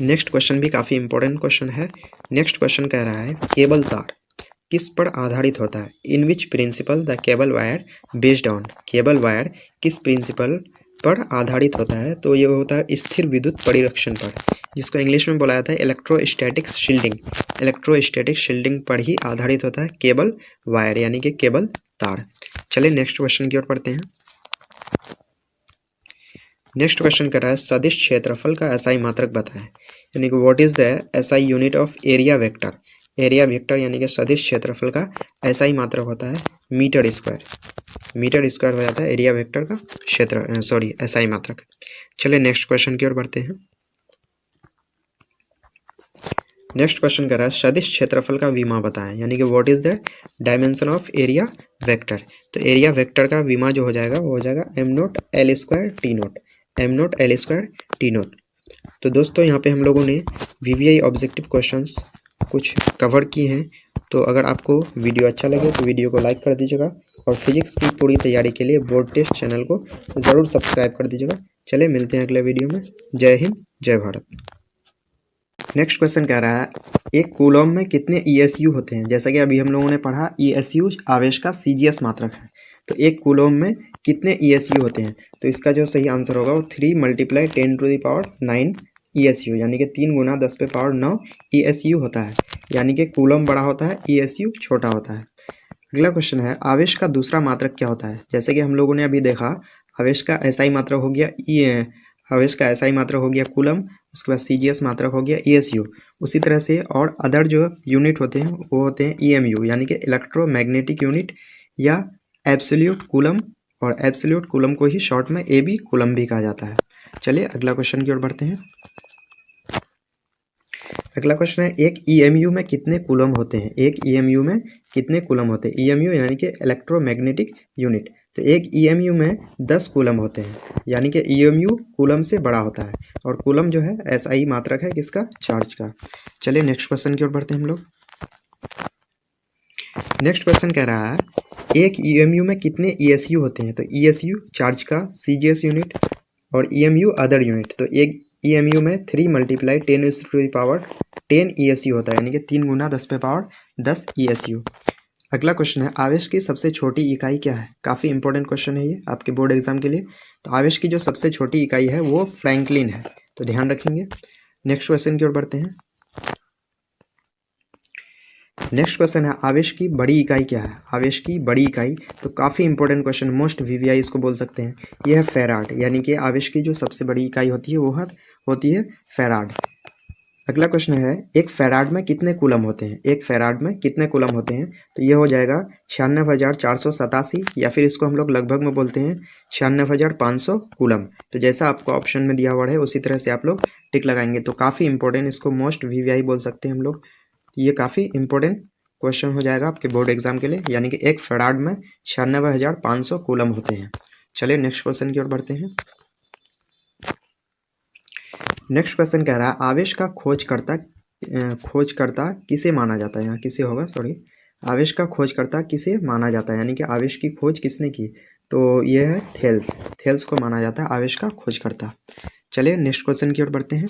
नेक्स्ट क्वेश्चन भी काफ़ी इंपॉर्टेंट क्वेश्चन है। नेक्स्ट क्वेश्चन कह रहा है केबल तार किस पर आधारित होता है, in which principle the cable wire based on, cable wire किस प्रिंसिपल पर आधारित होता है, तो ये होता है स्थिर विद्युत परिरक्षण पर, जिसको इंग्लिश में बोला जाता है इलेक्ट्रोस्टैटिक शील्डिंग। इलेक्ट्रोस्टैटिक शील्डिंग पर ही आधारित होता है केबल वायर यानी कि केबल तार। चलिए नेक्स्ट क्वेश्चन की ओर पढ़ते हैं। नेक्स्ट क्वेश्चन कर रहा है सदिश क्षेत्रफल का एसआई मात्रक बताएं, यानी कि what is the SI unit of area vector. Area vector यानी कि सदिश क्षेत्रफल का एसआई मात्रक होता है मीटर स्क्वायर। मीटर स्क्वायर हो जाता है एरिया वेक्टर का एसआई मात्रक। चलिए नेक्स्ट क्वेश्चन की ओर बढ़ते हैं। नेक्स्ट क्वेश्चन कर रहा है सदिश क्षेत्रफल का विमा बताएं, यानी कि what is the dimension of area vector. तो एरिया वेक्टर का विमा जो हो जाएगा वो हो जाएगा M naught L square T naught, M naught L square T naught. तो दोस्तों यहाँ पे हम लोगों ने वीवीआई ऑब्जेक्टिव क्वेश्चंस कुछ कवर किए हैं। तो अगर आपको वीडियो अच्छा लगे तो वीडियो को लाइक कर दीजिएगा और फिजिक्स की पूरी तैयारी के लिए बोर्ड टेस्ट चैनल को ज़रूर सब्सक्राइब कर दीजिएगा। चलिए मिलते हैं अगले वीडियो में। जय हिंद जय भारत। नेक्स्ट क्वेश्चन कह रहा है एक कूलॉम में कितने ईएसयू होते हैं। जैसा कि अभी हम लोगों ने पढ़ा ईएसयू आवेश का सीजीएस मात्रक है। तो एक कूलॉम में कितने ईएसयू होते हैं, तो इसका जो सही आंसर होगा वो 3 × 10⁹ ईएसयू यानी कि 3 × 10⁹ ईएसयू होता है। यानी कि कूलॉम बड़ा होता है, ईएसयू छोटा होता है। अगला क्वेश्चन है आवेश का दूसरा मात्रक क्या होता है। जैसे कि हम लोगों ने अभी देखा आवेश का एसआई मात्रक हो गया आवेश का एसआई मात्रक हो गया कूलम, उसके बाद सीजीएस मात्रक हो गया ईएसयू। उसी तरह से और अदर जो यूनिट होते हैं वो होते हैं ईएमयू यानी कि इलेक्ट्रोमैग्नेटिक यूनिट या एब्सोल्यूट कूलम, और एब्सोल्यूट कूलम को ही शॉर्ट में एबी कूलम भी कहा जाता है। चलिए अगला क्वेश्चन की ओर बढ़ते हैं। अगला क्वेश्चन है एक ईएमयू में कितने कूलम होते हैं। एक ईएमयू में कितने कूलम होते हैं। ईएमयू यानी कि इलेक्ट्रोमैग्नेटिक यूनिट। तो एक ईएमयू में 10 कूलम होते हैं, यानी कि ईएमयू कूलम से बड़ा होता है और कूलम जो है एसआई मात्रक है किसका, चार्ज का। चलिए नेक्स्ट क्वेश्चन की ओर बढ़ते हैं हम लोग। नेक्स्ट क्वेश्चन कह रहा है एक ईएमयू में कितने ईएसयू होते हैं। तो ईएसयू चार्ज का सीजीएस यूनिट और ईएमयू अदर यूनिट। तो एक ईएमयू में 3 × 10 ईएसयू होता है, यानी कि 3 × 10⁻10 ईएसयू। अगला क्वेश्चन है आवेश की सबसे छोटी इकाई क्या है। काफ़ी इंपॉर्टेंट क्वेश्चन है ये आपके बोर्ड एग्जाम के लिए। तो आवेश की जो सबसे छोटी इकाई है वो फ्रैंकलिन है, तो ध्यान रखेंगे। नेक्स्ट क्वेश्चन की ओर बढ़ते हैं। नेक्स्ट क्वेश्चन है आवेश की बड़ी इकाई क्या है। आवेश की बड़ी इकाई, तो काफ़ी इंपॉर्टेंट क्वेश्चन, मोस्ट वीवीआई इसको बोल सकते हैं। यह है फैराड, यानी कि आवेश की जो सबसे बड़ी इकाई होती है वो होती है फैराड। अगला क्वेश्चन है एक फैराड में कितने कूलम होते हैं। एक फैराड में कितने कूलम होते हैं, तो ये हो जाएगा 96,487, या फिर इसको हम लोग लगभग में बोलते हैं 96,500 कूलम। तो जैसा आपको ऑप्शन में दिया हुआ है उसी तरह से आप लोग टिक लगाएंगे। तो काफ़ी इंपॉर्टेंट, इसको मोस्ट वीवीआई बोल सकते हैं हम लोग। ये काफ़ी इंपॉर्टेंट क्वेश्चन हो जाएगा आपके बोर्ड एग्जाम के लिए, यानी कि एक फैराड में 96,500 कूलम होते हैं। चलिए नेक्स्ट क्वेश्चन की ओर बढ़ते हैं। नेक्स्ट क्वेश्चन कह रहा है आवेश का खोजकर्ता किसे माना जाता है। यहाँ किसे होगा, आवेश का खोजकर्ता किसे माना जाता है, यानी कि आवेश की खोज किसने की, तो यह है थेल्स को माना जाता है आवेश का खोजकर्ता। चलिए नेक्स्ट क्वेश्चन की ओर बढ़ते हैं।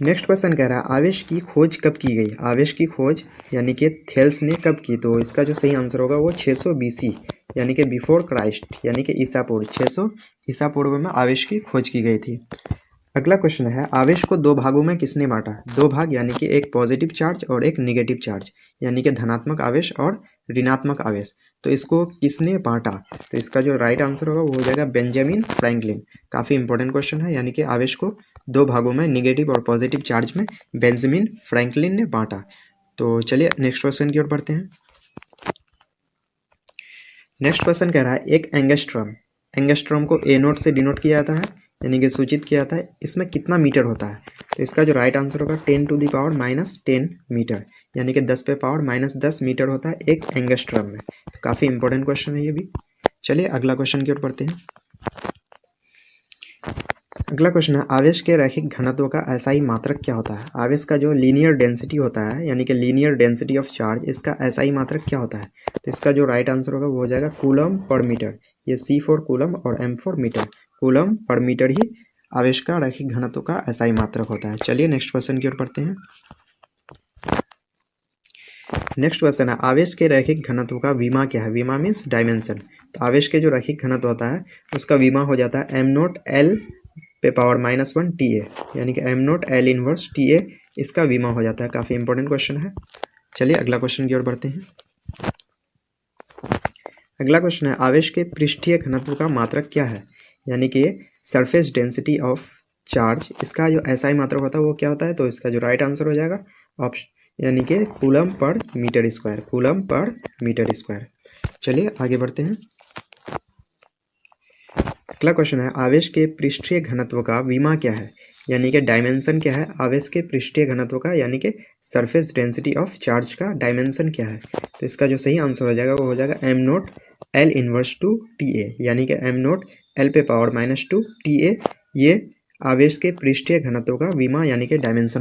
नेक्स्ट क्वेश्चन कह रहा है आवेश की खोज कब की गई। आवेश की खोज यानी कि थेल्स ने कब की, तो इसका जो सही आंसर होगा वो 600 BC यानी कि बिफोर क्राइस्ट, यानी कि ईसा पूर्व 600 ईसा पूर्व में आवेश की खोज की गई थी। अगला क्वेश्चन है आवेश को 2 भागों में किसने बांटा। 2 भाग यानी कि एक पॉजिटिव चार्ज और एक निगेटिव चार्ज, यानी कि धनात्मक आवेश और ऋणात्मक आवेश। तो इसको किसने बांटा, तो इसका जो राइट आंसर होगा वो हो जाएगा बेंजामिन फ्रैंकलिन। काफ़ी इंपॉर्टेंट क्वेश्चन है, यानी कि आवेश को 2 भागों में निगेटिव और पॉजिटिव चार्ज में बेंजामिन फ्रैंकलिन ने बांटा। तो चलिए नेक्स्ट क्वेश्चन की ओर बढ़ते हैं। नेक्स्ट क्वेश्चन कह रहा है एक एंगस्ट्रॉम को ए नोट से डिनोट किया जाता है, यानी कि सूचित किया जाता है इसमें कितना मीटर होता है। तो इसका जो राइट आंसर होगा 10⁻⁻10 मीटर, यानी कि 10⁻⁻10 मीटर होता है एक एंगस्ट्रम में। तो काफ़ी इंपॉर्टेंट क्वेश्चन है ये भी। चलिए अगला क्वेश्चन की ओर बढ़ते हैं। अगला क्वेश्चन है आवेश के रैखिक घनत्व का एसआई मात्रक क्या होता है। आवेश का जो लीनियर डेंसिटी होता है, यानी कि लीनियर डेंसिटी ऑफ चार्ज, इसका एसआई मात्रक क्या होता है। तो इसका जो राइट आंसर होगा वो हो जाएगा कूलम पर मीटर। ये C फॉर कूलम और M फॉर मीटर, कूलम पर मीटर ही आवेश का रैखिक घनत्व का एसआई मात्रक होता है। चलिए नेक्स्ट क्वेश्चन की ओर बढ़ते हैं। नेक्स्ट क्वेश्चन है आवेश के रैखिक घनत्व का विमा क्या है। विमा मीन्स डायमेंशन। तो आवेश के जो रैखिक घनत्व होता है उसका विमा हो जाता है m0 L (-1 TA), यानी कि m0 L इनवर्स TA इसका विमा हो जाता है। काफ़ी इंपॉर्टेंट क्वेश्चन है। चलिए अगला क्वेश्चन की ओर बढ़ते हैं। अगला क्वेश्चन है आवेश के पृष्ठीय घनत्व का मात्रक क्या है, यानी कि सरफेस डेंसिटी ऑफ चार्ज, इसका जो एसआई मात्रक होता है वो क्या होता है। तो इसका जो राइट आंसर हो जाएगा ऑप्शन, यानी कि कूलम पर मीटर स्क्वायर, कूलम पर मीटर स्क्वायर। चलिए आगे बढ़ते हैं। अगला क्वेश्चन है आवेश के पृष्ठीय घनत्व का विमा क्या है, यानी कि डायमेंशन क्या है आवेश के पृष्ठीय घनत्व का, यानी कि सरफेस डेंसिटी ऑफ चार्ज का डायमेंशन क्या है। तो इसका जो सही आंसर हो जाएगा वो हो जाएगा m0 L inverse two TA, यानी कि m0 L (-2 TA ये आवेश के पृष्ठीय घनत्व का विमा यानी कि डायमेंशन